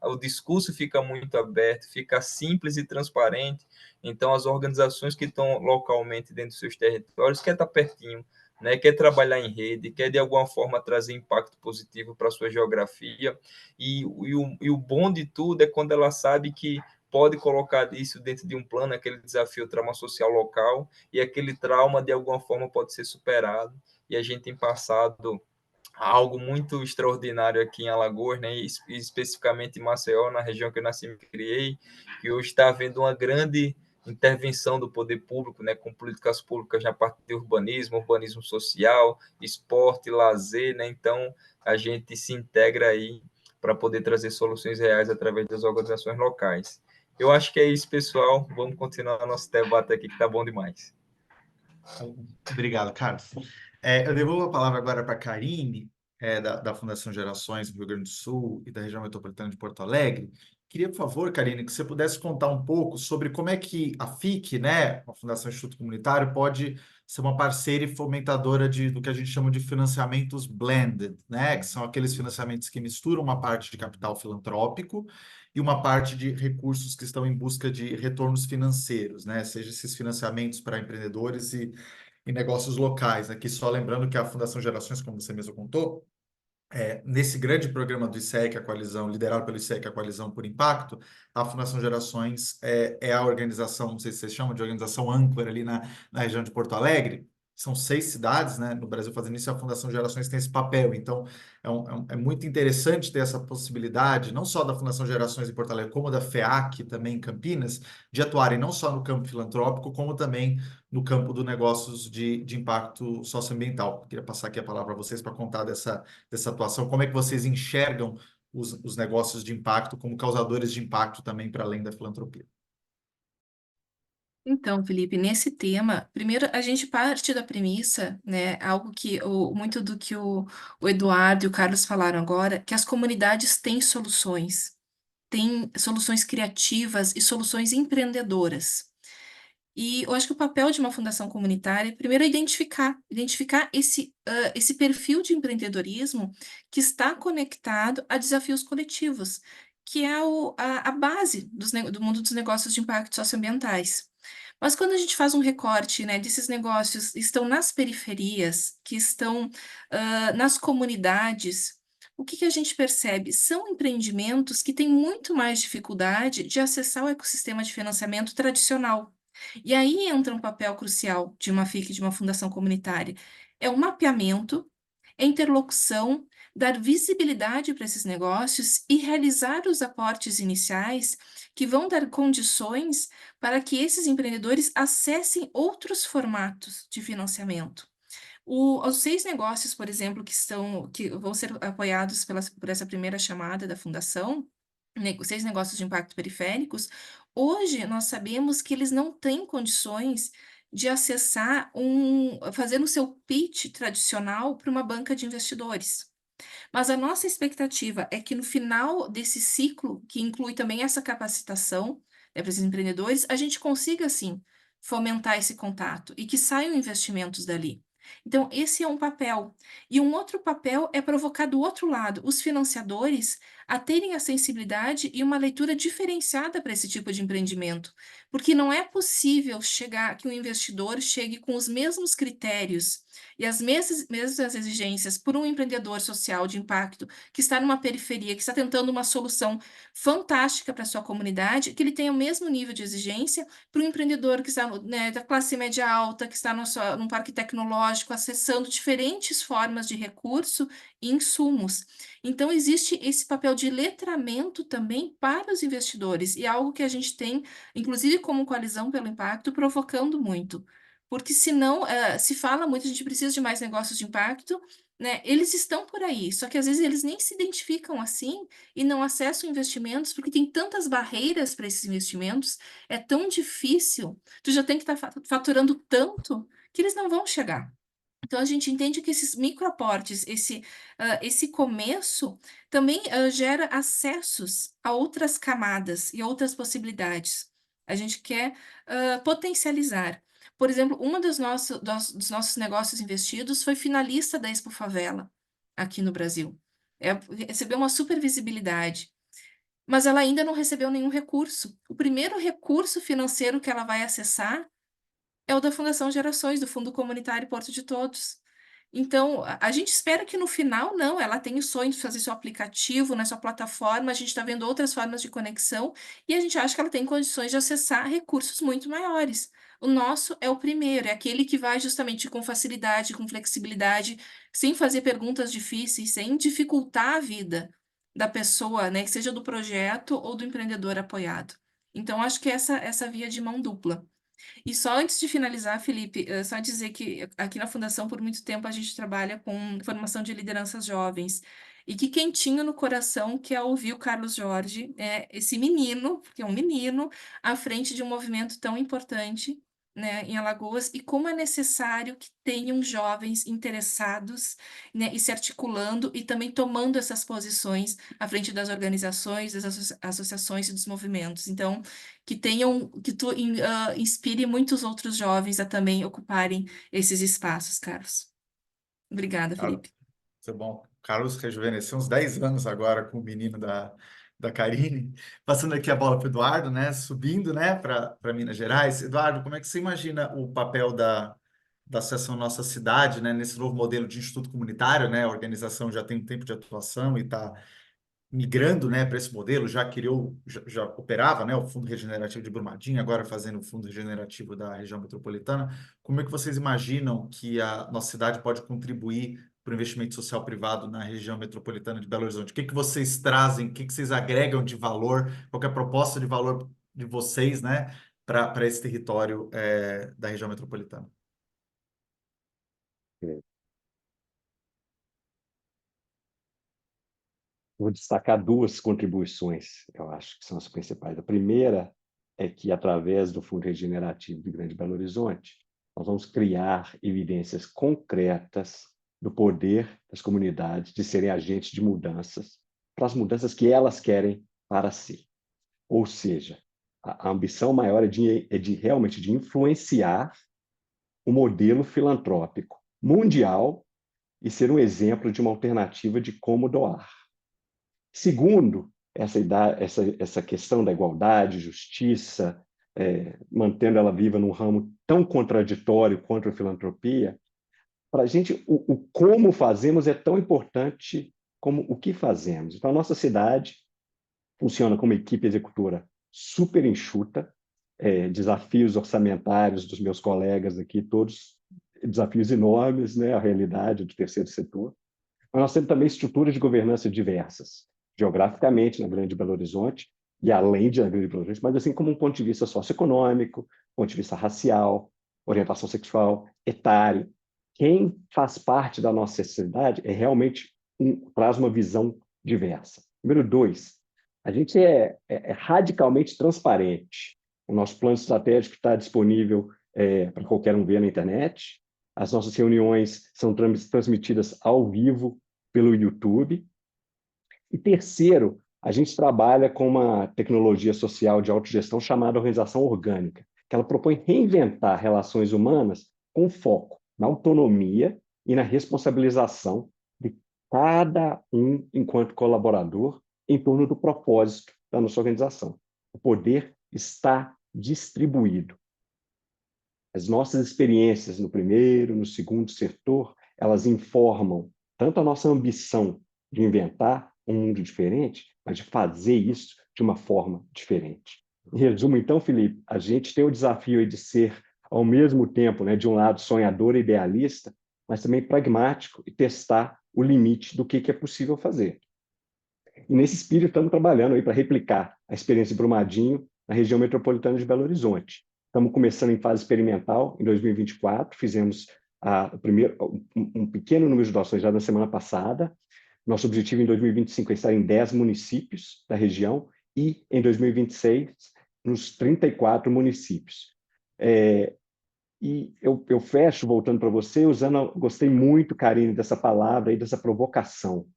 o discurso fica muito aberto, fica simples e transparente. Então as organizações que estão localmente dentro dos seus territórios querem estar pertinho, né? Quer trabalhar em rede, quer de alguma forma trazer impacto positivo para a sua geografia, e o bom de tudo é quando ela sabe que pode colocar isso dentro de um plano, aquele desafio, trauma social local, e aquele trauma de alguma forma pode ser superado, e a gente tem passado algo muito extraordinário aqui em Alagoas, né, e especificamente em Maceió, na região que eu nasci e me criei, que hoje está havendo uma grande intervenção do poder público, né, com políticas públicas na parte de urbanismo, urbanismo social, esporte, lazer, né, então a gente se integra aí para poder trazer soluções reais através das organizações locais. Eu acho que é isso, pessoal. Vamos continuar nosso debate aqui, que está bom demais. Obrigado, Carlos. Eu devolvo a palavra agora para a Karine, da Fundação Gerações do Rio Grande do Sul e da região metropolitana de Porto Alegre. Queria, por favor, Karine, que você pudesse contar um pouco sobre como é que a FIC, né, a Fundação Instituto Comunitário, pode ser uma parceira e fomentadora do que a gente chama de financiamentos blended, né, que são aqueles financiamentos que misturam uma parte de capital filantrópico e uma parte de recursos que estão em busca de retornos financeiros, né, seja esses financiamentos para empreendedores e negócios locais. Aqui só lembrando que a Fundação Gerações, como você mesmo contou, nesse grande programa do ICEC, a coalizão, liderado pelo ICEC, a Coalizão por Impacto, a Fundação Gerações é a organização, não sei se vocês chamam de organização âncora ali na região de Porto Alegre. São 6 cidades, né, no Brasil fazendo isso, e a Fundação Gerações tem esse papel. Então, é muito interessante ter essa possibilidade, não só da Fundação Gerações em Porto Alegre, como da FEAC também em Campinas, de atuarem não só no campo filantrópico, como também no campo dos negócios de impacto socioambiental. Queria passar aqui a palavra a vocês para contar dessa atuação, como é que vocês enxergam os negócios de impacto como causadores de impacto também para além da filantropia. Então, Felipe, nesse tema, primeiro a gente parte da premissa, né, algo que muito do que o Eduardo e o Carlos falaram agora, que as comunidades têm soluções criativas e soluções empreendedoras. E eu acho que o papel de uma fundação comunitária, primeiro, é identificar esse perfil de empreendedorismo que está conectado a desafios coletivos, que é a base do mundo dos negócios de impacto socioambientais. Mas quando a gente faz um recorte, né, desses negócios que estão nas periferias, que estão nas comunidades, o que a gente percebe? São empreendimentos que têm muito mais dificuldade de acessar o ecossistema de financiamento tradicional. E aí entra um papel crucial de uma FIC, de uma fundação comunitária. É o mapeamento, é a interlocução, dar visibilidade para esses negócios e realizar os aportes iniciais que vão dar condições para que esses empreendedores acessem outros formatos de financiamento. Os 6 negócios, por exemplo, que vão ser apoiados por essa primeira chamada da fundação, 6 negócios de impacto periféricos, hoje nós sabemos que eles não têm condições de fazer o seu pitch tradicional para uma banca de investidores. Mas a nossa expectativa é que no final desse ciclo, que inclui também essa capacitação, né, para esses empreendedores, a gente consiga, sim, fomentar esse contato e que saiam investimentos dali. Então, esse é um papel. E um outro papel é provocar do outro lado os financiadores a terem a sensibilidade e uma leitura diferenciada para esse tipo de empreendimento. Porque não é possível que um investidor chegue com os mesmos critérios e as mesmas exigências por um empreendedor social de impacto que está numa periferia, que está tentando uma solução fantástica para a sua comunidade, que ele tenha o mesmo nível de exigência para um empreendedor que está, né, da classe média alta, que está num parque tecnológico, acessando diferentes formas de recurso e insumos. Então, existe esse papel de letramento também para os investidores, e é algo que a gente tem, inclusive como Coalizão pelo Impacto, provocando muito. Porque senão, se fala muito, a gente precisa de mais negócios de impacto, né? Eles estão por aí, só que às vezes eles nem se identificam assim e não acessam investimentos, porque tem tantas barreiras para esses investimentos, é tão difícil, tu já tem que estar faturando tanto que eles não vão chegar. Então, a gente entende que esses microaportes, esse começo, também gera acessos a outras camadas e outras possibilidades. A gente quer potencializar. Por exemplo, dos nossos negócios investidos foi finalista da Expo Favela, aqui no Brasil. Recebeu uma super visibilidade, mas ela ainda não recebeu nenhum recurso. O primeiro recurso financeiro que ela vai acessar é o da Fundação Gerações, do Fundo Comunitário Porto de Todos. Então, a gente espera que no final, não, ela tenha o sonho de fazer seu aplicativo, na sua plataforma, a gente está vendo outras formas de conexão, e a gente acha que ela tem condições de acessar recursos muito maiores. O nosso é o primeiro, é aquele que vai justamente com facilidade, com flexibilidade, sem fazer perguntas difíceis, sem dificultar a vida da pessoa, né, que seja do projeto ou do empreendedor apoiado. Então, acho que essa via de mão dupla. E só antes de finalizar, Felipe, só dizer que aqui na Fundação, por muito tempo, a gente trabalha com formação de lideranças jovens. E que quentinho no coração que é ouvir o Carlos Jorge, esse menino, porque é um menino, à frente de um movimento tão importante, né, em Alagoas, e como é necessário que tenham jovens interessados, né, e se articulando e também tomando essas posições à frente das organizações, das associações e dos movimentos. Então, que inspire muitos outros jovens a também ocuparem esses espaços, Carlos. Obrigada, Cara, Felipe. isso é bom. Carlos rejuvenesceu uns 10 anos agora com o menino da Karine. Passando aqui a bola para o Eduardo, né? Subindo, né, para Minas Gerais. Eduardo, como é que você imagina o papel da Associação Nossa Cidade, né, nesse novo modelo de instituto comunitário, né? A organização já tem um tempo de atuação e está migrando, né, para esse modelo, já operava, né, o Fundo Regenerativo de Brumadinho, agora fazendo o Fundo Regenerativo da região metropolitana. Como é que vocês imaginam que a nossa cidade pode contribuir para o investimento social privado na região metropolitana de Belo Horizonte? O que que vocês trazem, o que que vocês agregam de valor, qual que é a proposta de valor de vocês, né, para esse território da região metropolitana? Vou destacar duas contribuições, eu acho que são as principais. A primeira é que, através do Fundo Regenerativo do Grande Belo Horizonte, nós vamos criar evidências concretas do poder das comunidades de serem agentes de mudanças, para as mudanças que elas querem para si. Ou seja, a ambição maior é de realmente de influenciar o modelo filantrópico mundial e ser um exemplo de uma alternativa de como doar. Segundo, essa questão da igualdade, justiça, mantendo ela viva num ramo tão contraditório quanto a filantropia, para a gente, o como fazemos é tão importante como o que fazemos. Então, a nossa cidade funciona como equipe executora super enxuta, desafios orçamentários dos meus colegas aqui, todos desafios enormes, né, a realidade do terceiro setor. Mas nós temos também estruturas de governança diversas, geograficamente, na Grande Belo Horizonte, e além de na Grande Belo Horizonte, mas assim como um ponto de vista socioeconômico, ponto de vista racial, orientação sexual, etário. Quem faz parte da nossa sociedade realmente traz uma visão diversa. Número dois, a gente é radicalmente transparente. O nosso plano estratégico está disponível para qualquer um ver na internet. As nossas reuniões são transmitidas ao vivo pelo YouTube. E terceiro, a gente trabalha com uma tecnologia social de autogestão chamada organização orgânica, que ela propõe reinventar relações humanas com foco na autonomia e na responsabilização de cada um enquanto colaborador em torno do propósito da nossa organização. O poder está distribuído. As nossas experiências no primeiro, no segundo setor, elas informam tanto a nossa ambição de inventar um mundo diferente, mas de fazer isso de uma forma diferente. Em resumo, então, Felipe, a gente tem o desafio de ser, ao mesmo tempo, né, de um lado sonhador e idealista, mas também pragmático e testar o limite do que é possível fazer. E nesse espírito estamos trabalhando aí para replicar a experiência de Brumadinho na região metropolitana de Belo Horizonte. Estamos começando em fase experimental em 2024, fizemos um pequeno número de doações já na semana passada. Nosso objetivo em 2025 é estar em 10 municípios da região e em 2026 nos 34 municípios. E eu fecho, voltando para você, gostei muito, Karine, dessa palavra e dessa provocação.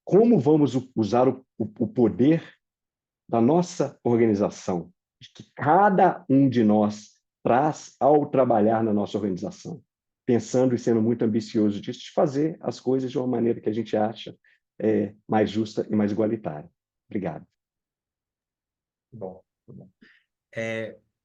Como vamos usar o poder da nossa organização, que cada um de nós traz ao trabalhar na nossa organização, pensando e sendo muito ambicioso disso, de fazer as coisas de uma maneira que a gente acha mais justa e mais igualitária. Obrigado. Bom, muito bom.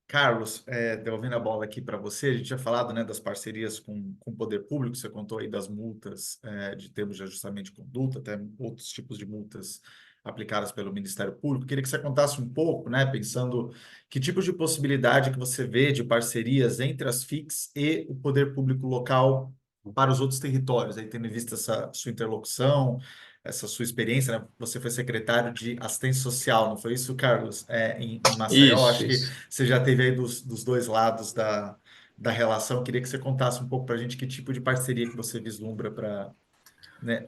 Carlos, devolvendo a bola aqui para você, a gente tinha falado, né, das parcerias com o poder público, você contou aí das multas de termos de ajustamento de conduta, até outros tipos de multas aplicadas pelo Ministério Público. Queria que você contasse um pouco, né, pensando que tipo de possibilidade que você vê de parcerias entre as FICs e o poder público local para os outros territórios, aí tendo em vista essa sua interlocução, essa sua experiência, né? Você foi secretário de assistência social, não foi isso, Carlos? Em Maceió, Isso, acho que isso. você já teve aí dos dois lados da relação. Queria que você contasse um pouco para a gente que tipo de parceria que você vislumbra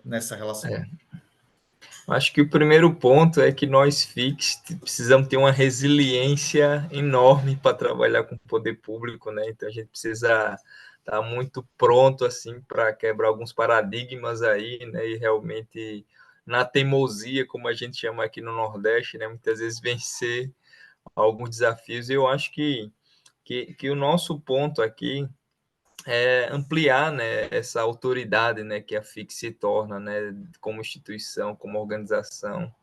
nessa relação. Acho que o primeiro ponto é que nós FICs precisamos ter uma resiliência enorme para trabalhar com o poder público, né? Então a gente precisa estar muito pronto assim para quebrar alguns paradigmas aí, né? E realmente na teimosia, como a gente chama aqui no Nordeste, né? Muitas vezes vencer alguns desafios. Eu acho que o nosso ponto aqui é ampliar, né, essa autoridade, né, que a FIC se torna, né, como instituição, como organização,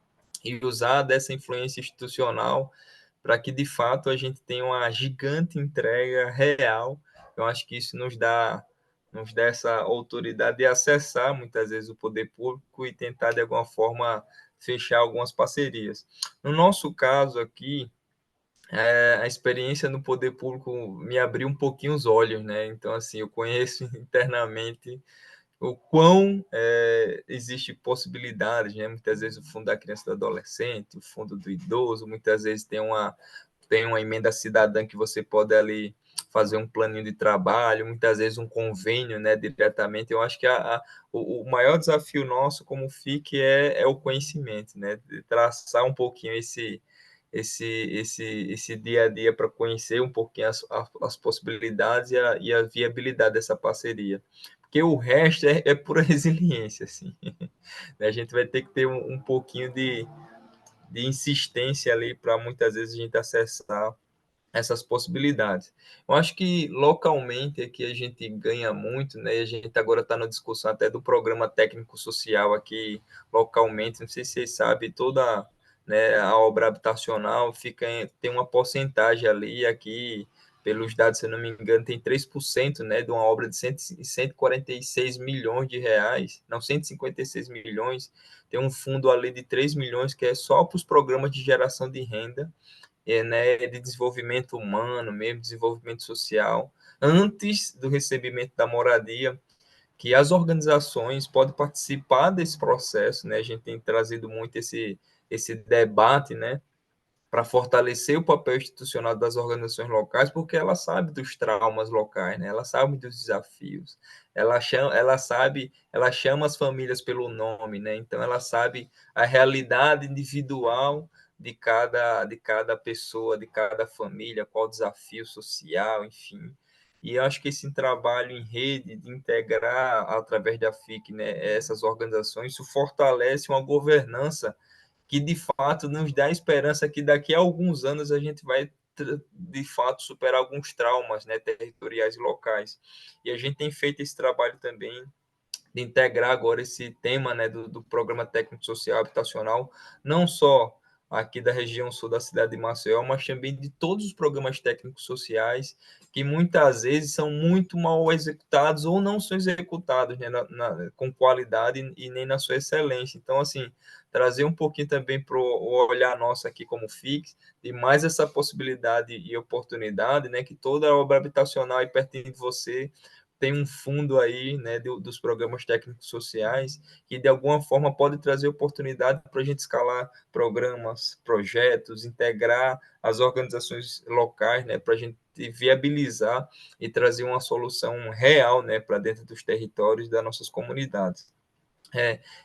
e usar dessa influência institucional para que, de fato, a gente tenha uma gigante entrega real. Eu acho que isso nos dá essa autoridade de acessar, muitas vezes, o poder público e tentar, de alguma forma, fechar algumas parcerias. No nosso caso aqui, a experiência no poder público me abriu um pouquinho os olhos, né? Então, assim, eu conheço internamente o quão existe possibilidades, né? Muitas vezes o fundo da criança e do adolescente, o fundo do idoso, muitas vezes tem uma emenda cidadã que você pode ali fazer um planinho de trabalho, muitas vezes um convênio, né, diretamente. Eu acho que o maior desafio nosso como FIC é o conhecimento, né? De traçar um pouquinho esse dia a dia para conhecer um pouquinho as possibilidades e a viabilidade dessa parceria. Porque o resto é pura resiliência, assim. A gente vai ter que ter um pouquinho de insistência ali para muitas vezes a gente acessar essas possibilidades. Eu acho que localmente aqui a gente ganha muito, né? E a gente agora está na discussão até do programa técnico social aqui localmente. Não sei se vocês sabem, toda, né, a obra habitacional tem uma porcentagem ali aqui, pelos dados, se eu não me engano, tem 3%, né, de uma obra de 146 milhões de reais, não, 156 milhões, tem um fundo ali de 3 milhões que é só para os programas de geração de renda, né, de desenvolvimento humano, mesmo desenvolvimento social, antes do recebimento da moradia, que as organizações podem participar desse processo, né? A gente tem trazido muito esse debate, né, para fortalecer o papel institucional das organizações locais, porque ela sabe dos traumas locais, né? Ela sabe dos desafios, ela chama as famílias pelo nome, né? Então ela sabe a realidade individual de cada pessoa, de cada família, qual o desafio social, enfim. E eu acho que esse trabalho em rede, de integrar através da FIC, né, essas organizações, isso fortalece uma governança que de fato nos dá esperança que daqui a alguns anos a gente vai de fato superar alguns traumas, né, territoriais e locais. E a gente tem feito esse trabalho também de integrar agora esse tema, né, do Programa Técnico Social Habitacional, não só aqui da região sul da cidade de Maceió, mas também de todos os programas técnicos sociais, que muitas vezes são muito mal executados ou não são executados, né, com qualidade e nem na sua excelência. Então, assim, trazer um pouquinho também para o olhar nosso aqui como FIX, e mais essa possibilidade e oportunidade, né, que toda obra habitacional aí pertinho de você tem um fundo aí, né, dos programas técnicos sociais, que de alguma forma pode trazer oportunidade para a gente escalar programas, projetos, integrar as organizações locais, né, para a gente viabilizar e trazer uma solução real, né, para dentro dos territórios das nossas comunidades.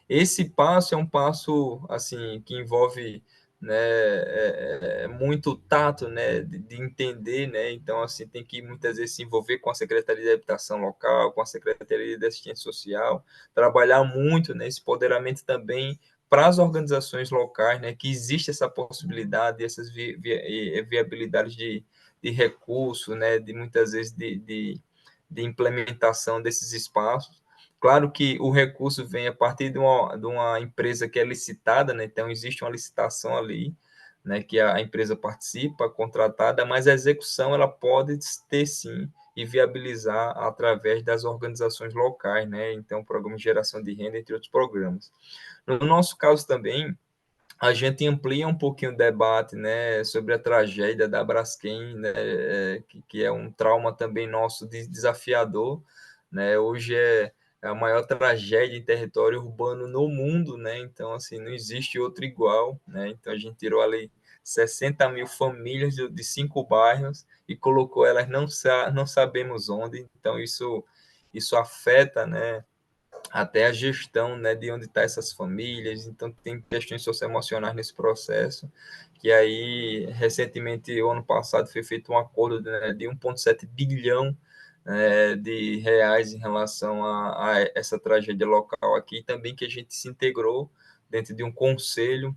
Esse passo é um passo assim que envolve, né, muito tato, né, de entender, né, então assim tem que muitas vezes se envolver com a Secretaria de Habitação local, com a Secretaria de Assistência Social, trabalhar muito nesse empoderamento também para as organizações locais, né, que existe essa possibilidade, essas viabilidades de recurso, né, de muitas vezes de implementação desses espaços. Claro que o recurso vem a partir de uma empresa que é licitada, né? Então existe uma licitação ali, né? Que a empresa participa, contratada, mas a execução ela pode ter sim e viabilizar através das organizações locais, né? Então, programa de geração de renda, entre outros programas. No nosso caso também, a gente amplia um pouquinho o debate, né, sobre a tragédia da Braskem, né, que é um trauma também nosso desafiador, né, hoje é a maior tragédia em território urbano no mundo, né, então, assim, não existe outro igual, né, então a gente tirou ali 60 mil famílias de 5 bairros e colocou elas não sabemos onde, então isso afeta, né, até a gestão, né, de onde estão essas famílias. Então, tem questões socioemocionais nesse processo, que aí, recentemente, o ano passado, foi feito um acordo, né, de 1,7 bilhão de reais em relação a essa tragédia local aqui, e também que a gente se integrou dentro de um conselho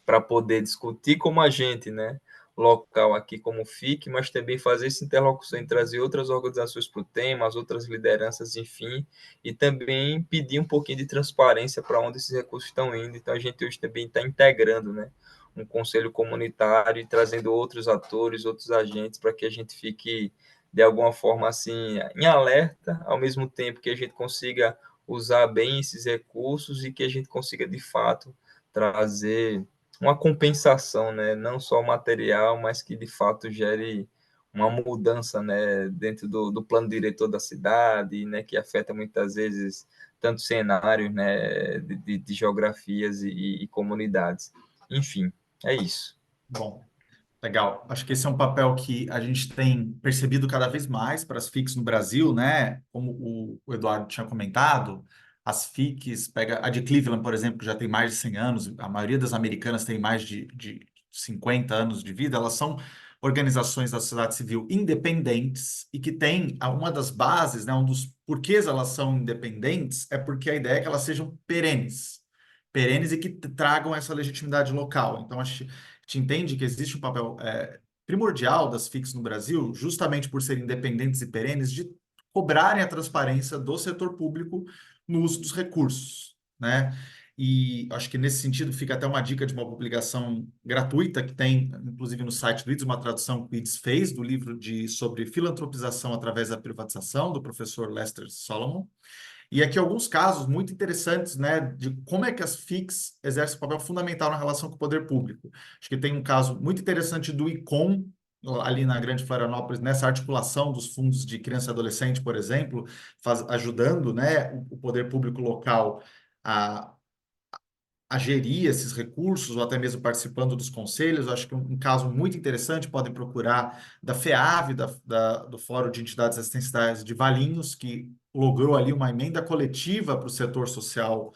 para poder discutir como a gente, né, local aqui como FIC, mas também fazer essa interlocução e trazer outras organizações para o tema, as outras lideranças, enfim, e também pedir um pouquinho de transparência para onde esses recursos estão indo. Então, a gente hoje também está integrando, né, um conselho comunitário e trazendo outros atores, outros agentes, para que a gente fique, de alguma forma, assim, em alerta, ao mesmo tempo que a gente consiga usar bem esses recursos e que a gente consiga, de fato, trazer uma compensação, né? Não só material, mas que de fato gere uma mudança, né? Dentro do plano diretor da cidade, né? Que afeta muitas vezes tanto cenários, né? De geografias e comunidades. Enfim, é isso. Bom, legal. Acho que esse é um papel que a gente tem percebido cada vez mais para as FICs no Brasil, né? Como o Eduardo tinha comentado, as FICs, pega a de Cleveland, por exemplo, que já tem mais de 100 anos, a maioria das americanas tem mais de 50 anos de vida, elas são organizações da sociedade civil independentes e que têm uma das bases, né? Um dos porquês elas são independentes é porque a ideia é que elas sejam perenes. Perenes e que tragam essa legitimidade local. Então, a gente entende que existe um papel primordial das FICs no Brasil, justamente por serem independentes e perenes, de cobrarem a transparência do setor público no uso dos recursos, né? E acho que nesse sentido fica até uma dica de uma publicação gratuita que tem, inclusive no site do IDES, uma tradução que o IDES fez do livro sobre filantropização através da privatização, do professor Lester Solomon. E aqui alguns casos muito interessantes, né, de como é que as FICs exercem um papel fundamental na relação com o poder público. Acho que tem um caso muito interessante do ICOM, ali na Grande Florianópolis, nessa articulação dos fundos de criança e adolescente, por exemplo, ajudando, né, o poder público local a gerir esses recursos, ou até mesmo participando dos conselhos. Acho que um caso muito interessante, podem procurar, da FEAV, do Fórum de Entidades Assistenciais de Valinhos, que logrou ali uma emenda coletiva para o setor social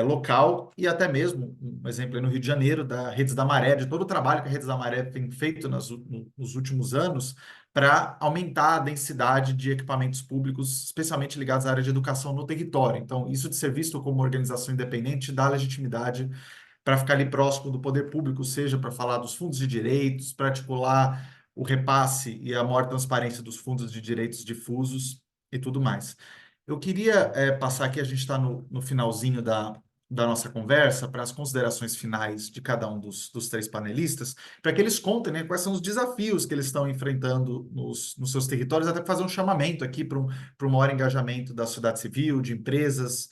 local, e até mesmo, um exemplo aí no Rio de Janeiro, da Redes da Maré, de todo o trabalho que a Redes da Maré tem feito nos últimos anos, para aumentar a densidade de equipamentos públicos, especialmente ligados à área de educação no território. Então, isso de ser visto como organização independente dá legitimidade para ficar ali próximo do poder público, seja para falar dos fundos de direitos, para articular o repasse e a maior transparência dos fundos de direitos difusos e tudo mais. Eu queria passar aqui, a gente está no finalzinho da nossa conversa, para as considerações finais de cada um dos três panelistas, para que eles contem, né, quais são os desafios que eles estão enfrentando nos seus territórios, até fazer um chamamento aqui para um maior engajamento da sociedade civil, de empresas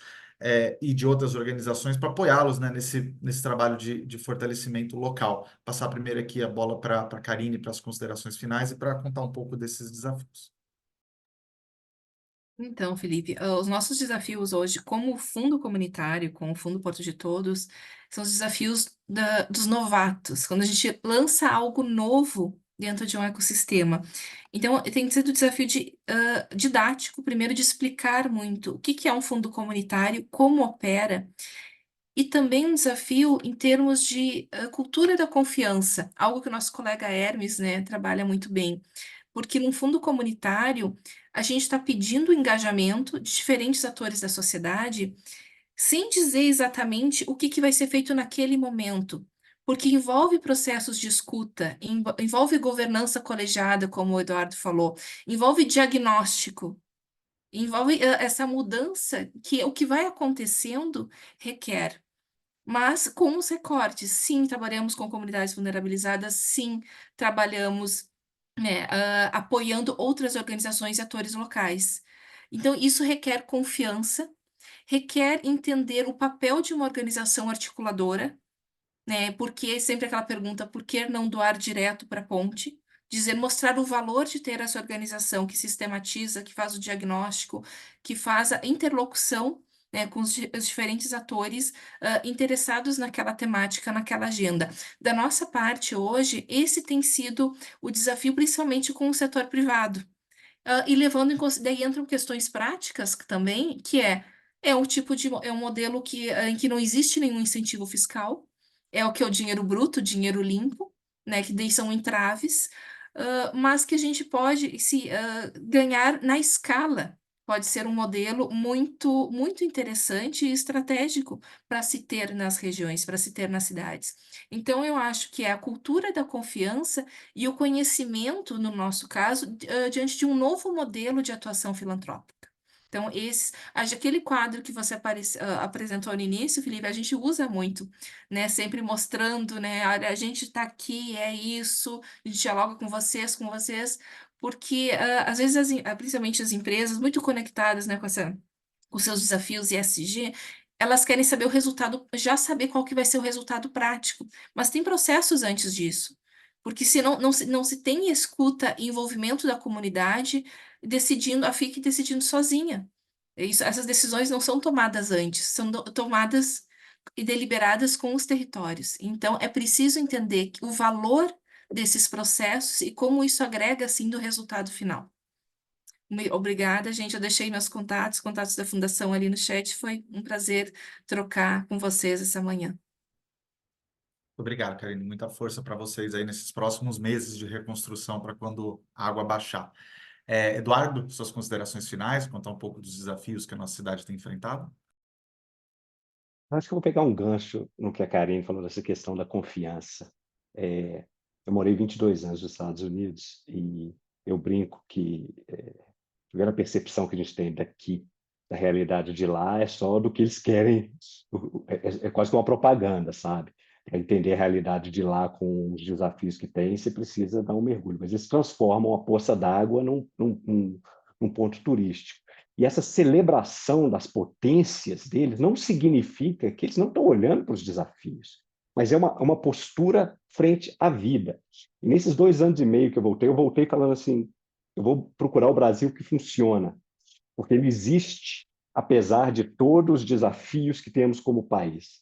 e de outras organizações, para apoiá-los, né, nesse trabalho de fortalecimento local. Passar primeiro aqui a bola para a Karine, para as considerações finais e para contar um pouco desses desafios. Então, Felipe, os nossos desafios hoje, como fundo comunitário, com o Fundo Porto de Todos, são os desafios dos novatos, quando a gente lança algo novo dentro de um ecossistema. Então, tem sido o desafio didático, primeiro, de explicar muito o que é um fundo comunitário, como opera, e também um desafio em termos de cultura da confiança, algo que o nosso colega Hermes, né, trabalha muito bem. Porque num fundo comunitário, a gente está pedindo o engajamento de diferentes atores da sociedade, sem dizer exatamente o que vai ser feito naquele momento, porque envolve processos de escuta, envolve governança colegiada, como o Eduardo falou, envolve diagnóstico, envolve essa mudança que o que vai acontecendo requer. Mas com os recortes, sim, trabalhamos com comunidades vulnerabilizadas, sim, trabalhamos, né, apoiando outras organizações e atores locais. Então, isso requer confiança, requer entender o papel de uma organização articuladora, né? Porque sempre aquela pergunta, por que não doar direto para a ponte? Dizer, mostrar o valor de ter essa organização que sistematiza, que faz o diagnóstico, que faz a interlocução, né, com os diferentes atores interessados naquela temática, naquela agenda. Da nossa parte, hoje, esse tem sido o desafio, principalmente com o setor privado. E levando em consideração, daí entram questões práticas também, que é É um é um modelo em que não existe nenhum incentivo fiscal, é o que é o dinheiro bruto, dinheiro limpo, né, que daí são entraves, mas que a gente pode ganhar na escala. Pode ser um modelo muito interessante e estratégico para se ter nas regiões, para se ter nas cidades. Então, eu acho que é a cultura da confiança e o conhecimento, no nosso caso, diante de um novo modelo de atuação filantrópica. Então, aquele quadro que você apresentou no início, Felipe, a gente usa muito, né? Sempre mostrando, né? "Olha, a gente está aqui, é isso, a gente dialoga com vocês, porque às vezes, principalmente as empresas muito conectadas, né, com seus desafios ESG, elas querem saber o resultado, já saber qual que vai ser o resultado prático, mas tem processos antes disso. Porque se não se tem escuta e envolvimento da comunidade, a FIC decidindo sozinha. Essas decisões não são tomadas antes, são tomadas e deliberadas com os territórios. Então, é preciso entender o valor desses processos e como isso agrega, assim, do resultado final. Obrigada, gente. Eu deixei meus contatos da Fundação ali no chat. Foi um prazer trocar com vocês essa manhã. Obrigado, Karine. Muita força para vocês aí nesses próximos meses de reconstrução para quando a água baixar. Eduardo, suas considerações finais, contar um pouco dos desafios que a nossa cidade tem enfrentado? Acho que eu vou pegar um gancho no que a Karine falou dessa questão da confiança. Eu morei 22 anos nos Estados Unidos e eu brinco que a primeira percepção que a gente tem daqui, da realidade de lá, é só do que eles querem, é quase que uma propaganda, sabe? Para entender a realidade de lá com os desafios que tem, você precisa dar um mergulho. Mas eles transformam a poça d'água num ponto turístico. E essa celebração das potências deles não significa que eles não estão olhando para os desafios, mas é uma postura frente à vida. E nesses 2 anos e meio que eu voltei falando assim, eu vou procurar o Brasil que funciona, porque ele existe apesar de todos os desafios que temos como país.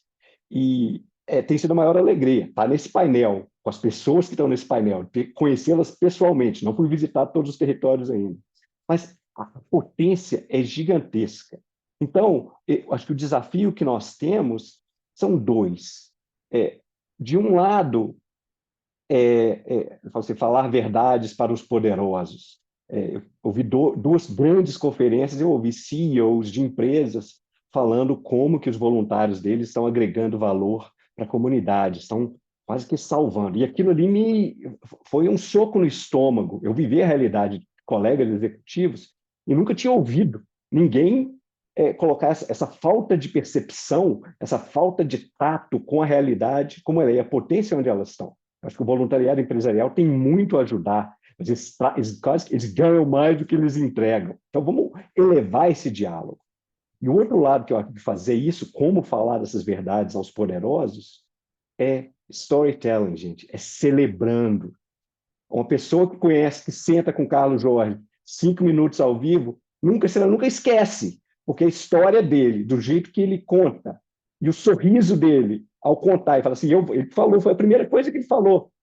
E tem sido a maior alegria estar nesse painel, com as pessoas que estão nesse painel, conhecê-las pessoalmente. Não fui visitar todos os territórios ainda, mas a potência é gigantesca. Então, eu acho que o desafio que nós temos são dois. De um lado, falar verdades para os poderosos. Eu ouvi duas grandes conferências, eu ouvi CEOs de empresas falando como que os voluntários deles estão agregando valor para a comunidade, estão quase que salvando. E aquilo ali foi um soco no estômago. Eu vivi a realidade de colegas executivos e nunca tinha ouvido ninguém colocar essa falta de percepção, essa falta de tato com a realidade, como ela é, a potência onde elas estão. Acho que o voluntariado empresarial tem muito a ajudar, mas eles ganham mais do que eles entregam. Então, vamos elevar esse diálogo. E o outro lado que eu acho de fazer isso, como falar dessas verdades aos poderosos, é storytelling, gente, é celebrando. Uma pessoa que conhece, que senta com Carlos Jorge 5 minutos ao vivo, você nunca esquece, porque a história dele, do jeito que ele conta, e o sorriso dele ao contar, e fala assim, ele falou, foi a primeira coisa que ele falou,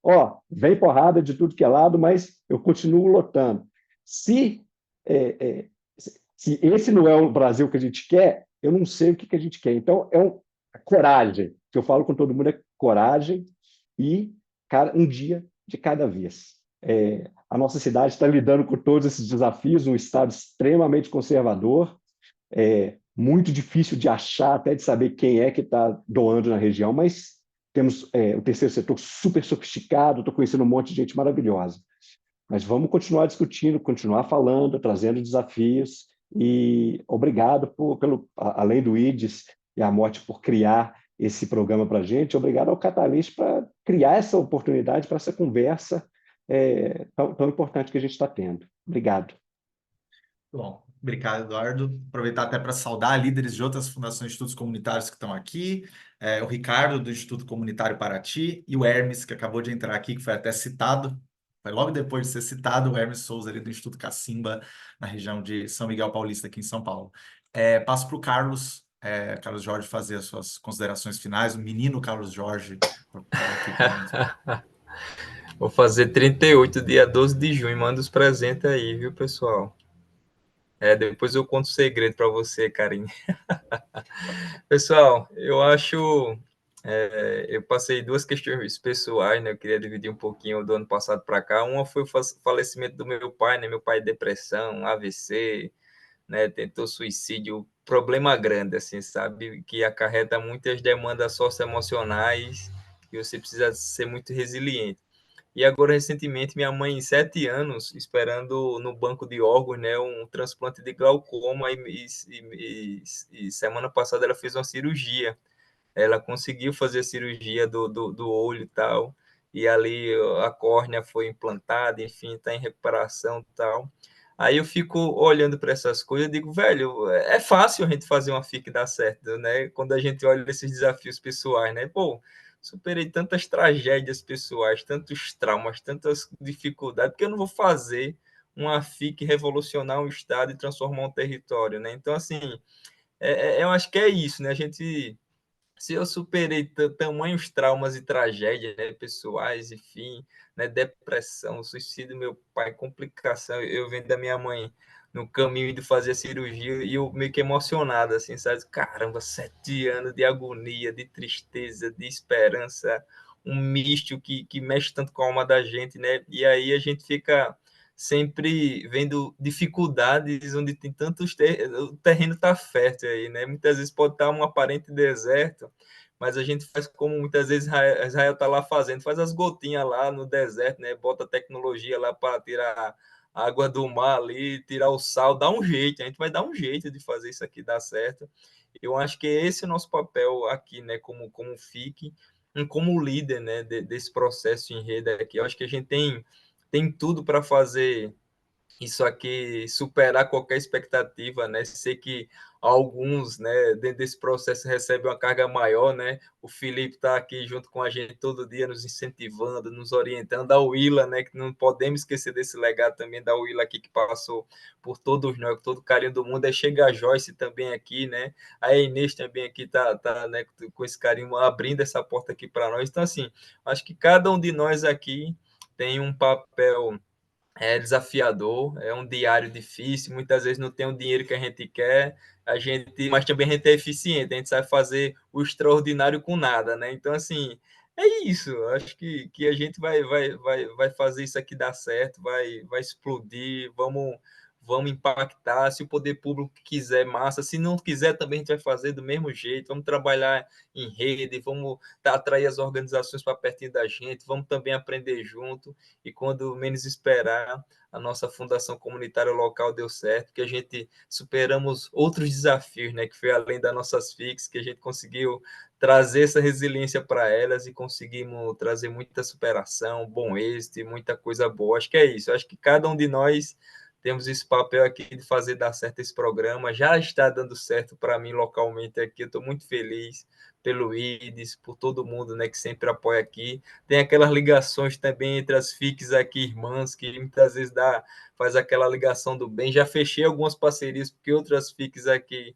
vem porrada de tudo que é lado, mas eu continuo lotando. Se esse não é o Brasil que a gente quer, eu não sei o que a gente quer. Então, coragem, que eu falo com todo mundo é coragem e um dia de cada vez. A nossa cidade está lidando com todos esses desafios, um estado extremamente conservador, muito difícil de achar, até de saber quem é que está doando na região, mas temos o terceiro setor super sofisticado, estou conhecendo um monte de gente maravilhosa. Mas vamos continuar discutindo, continuar falando, trazendo desafios, e obrigado além do IDES e a Morte por criar esse programa para a gente, obrigado ao Catalyst para criar essa oportunidade para essa conversa tão importante que a gente está tendo. Obrigado. Bom, obrigado, Eduardo. Aproveitar até para saudar líderes de outras fundações e institutos comunitários que estão aqui, o Ricardo, do Instituto Comunitário Paraty, e o Hermes, que acabou de entrar aqui, que foi até citado, foi logo depois de ser citado, o Hermes Souza, ali do Instituto Cacimba, na região de São Miguel Paulista, aqui em São Paulo. Passo para o Carlos Jorge, fazer as suas considerações finais, o menino Carlos Jorge. Vou fazer 38, dia 12 de junho. Manda os presentes aí, viu, pessoal? Depois eu conto o segredo para você, Karine. Pessoal, eu acho. Eu passei 2 questões pessoais, né? Eu queria dividir um pouquinho do ano passado para cá. Uma foi o falecimento do meu pai, né? Meu pai, depressão, AVC, né? Tentou suicídio, problema grande, assim, sabe? Que acarreta muitas demandas socioemocionais e você precisa ser muito resiliente. E agora, recentemente, minha mãe, em 7 anos, esperando no banco de órgãos, né, um transplante de glaucoma, e semana passada ela fez uma cirurgia. Ela conseguiu fazer a cirurgia do olho e tal, e ali a córnea foi implantada, enfim, está em recuperação e tal. Aí eu fico olhando para essas coisas e digo, velho, é fácil a gente fazer uma FIC dar certo, né? Quando a gente olha esses desafios pessoais, né? Pô, superei tantas tragédias pessoais, tantos traumas, tantas dificuldades, porque eu não vou fazer uma FIC revolucionar um estado e transformar um território, né? Então, assim, eu acho que é isso, né? A gente, se eu superei tamanhos traumas e tragédias, né, pessoais, enfim, né, depressão, suicídio do meu pai, complicação, eu vendo da minha mãe no caminho de fazer a cirurgia e eu meio que emocionado, assim, sabe? Caramba, 7 anos de agonia, de tristeza, de esperança, um misto que mexe tanto com a alma da gente, né? E aí a gente fica sempre vendo dificuldades onde tem tantos o terreno está fértil aí, né? Muitas vezes pode estar um aparente deserto, mas a gente faz como muitas vezes Israel está lá fazendo, faz as gotinhas lá no deserto, né? Bota tecnologia lá para tirar a água do mar ali, tirar o sal, dá um jeito, a gente vai dar um jeito de fazer isso aqui dar certo. Eu acho que esse é o nosso papel aqui, né? Como FIC, como líder, né? Desse processo em rede aqui. Eu acho que a gente tem tudo para fazer isso aqui superar qualquer expectativa, né? Sei que alguns, né, dentro desse processo recebem uma carga maior, né? O Felipe está aqui junto com a gente todo dia, nos incentivando, nos orientando. A Willa, né, que não podemos esquecer desse legado também da Willa aqui, que passou por todos nós, com todo o carinho do mundo. Aí chega a Joyce também aqui, né? A Inês também aqui tá, né, com esse carinho, abrindo essa porta aqui para nós. Então, assim, acho que cada um de nós aqui tem um papel desafiador, é um diário difícil, muitas vezes não tem o dinheiro que a gente quer, mas também a gente é eficiente, a gente sabe fazer o extraordinário com nada, né? Então, assim, é isso. Acho que a gente vai fazer isso aqui dar certo, vai explodir, vamos impactar. Se o poder público quiser, massa. Se não quiser, também a gente vai fazer do mesmo jeito. Vamos trabalhar em rede, vamos atrair as organizações para pertinho da gente, vamos também aprender junto. E quando menos esperar, a nossa fundação comunitária local deu certo, que a gente superamos outros desafios, né, que foi além das nossas FICs, que a gente conseguiu trazer essa resiliência para elas e conseguimos trazer muita superação, bom êxito e muita coisa boa. Acho que é isso. Acho que cada um de nós temos esse papel aqui de fazer dar certo esse programa. Já está dando certo para mim localmente aqui. Eu estou muito feliz pelo IDES, por todo mundo, né, que sempre apoia aqui. Tem aquelas ligações também entre as FICs aqui, irmãs, que muitas vezes faz aquela ligação do bem. Já fechei algumas parcerias, porque outras FICs aqui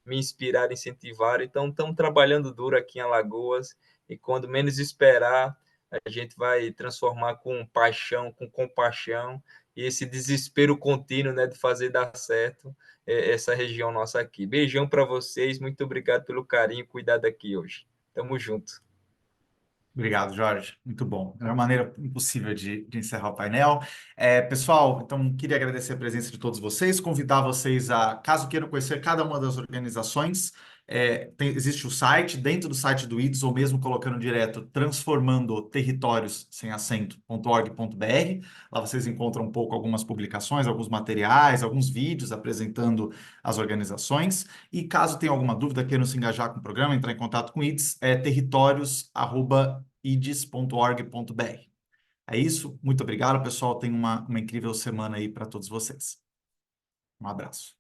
me inspiraram, incentivaram. Então, estamos trabalhando duro aqui em Alagoas, e quando menos esperar, a gente vai transformar com paixão, com compaixão, e esse desespero contínuo, né, de fazer dar certo essa região nossa aqui. Beijão para vocês, muito obrigado pelo carinho e cuidado aqui hoje. Tamo junto. Obrigado, Jorge. Muito bom. É uma maneira impossível de encerrar o painel. Pessoal, então queria agradecer a presença de todos vocês, convidar vocês a, caso queiram conhecer cada uma das organizações, existe o site, dentro do site do IDES, ou mesmo colocando direto, transformando territórios sem acento.org.br. Lá vocês encontram um pouco algumas publicações, alguns materiais, alguns vídeos apresentando as organizações. E caso tenha alguma dúvida, queiram se engajar com o programa, entrar em contato com o IDES, territórios@ides.org.br. É isso, muito obrigado, pessoal. Tenham uma incrível semana aí para todos vocês. Um abraço.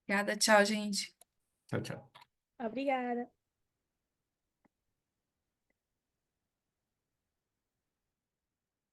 Obrigada, tchau, gente. Tchau, tchau. Obrigada.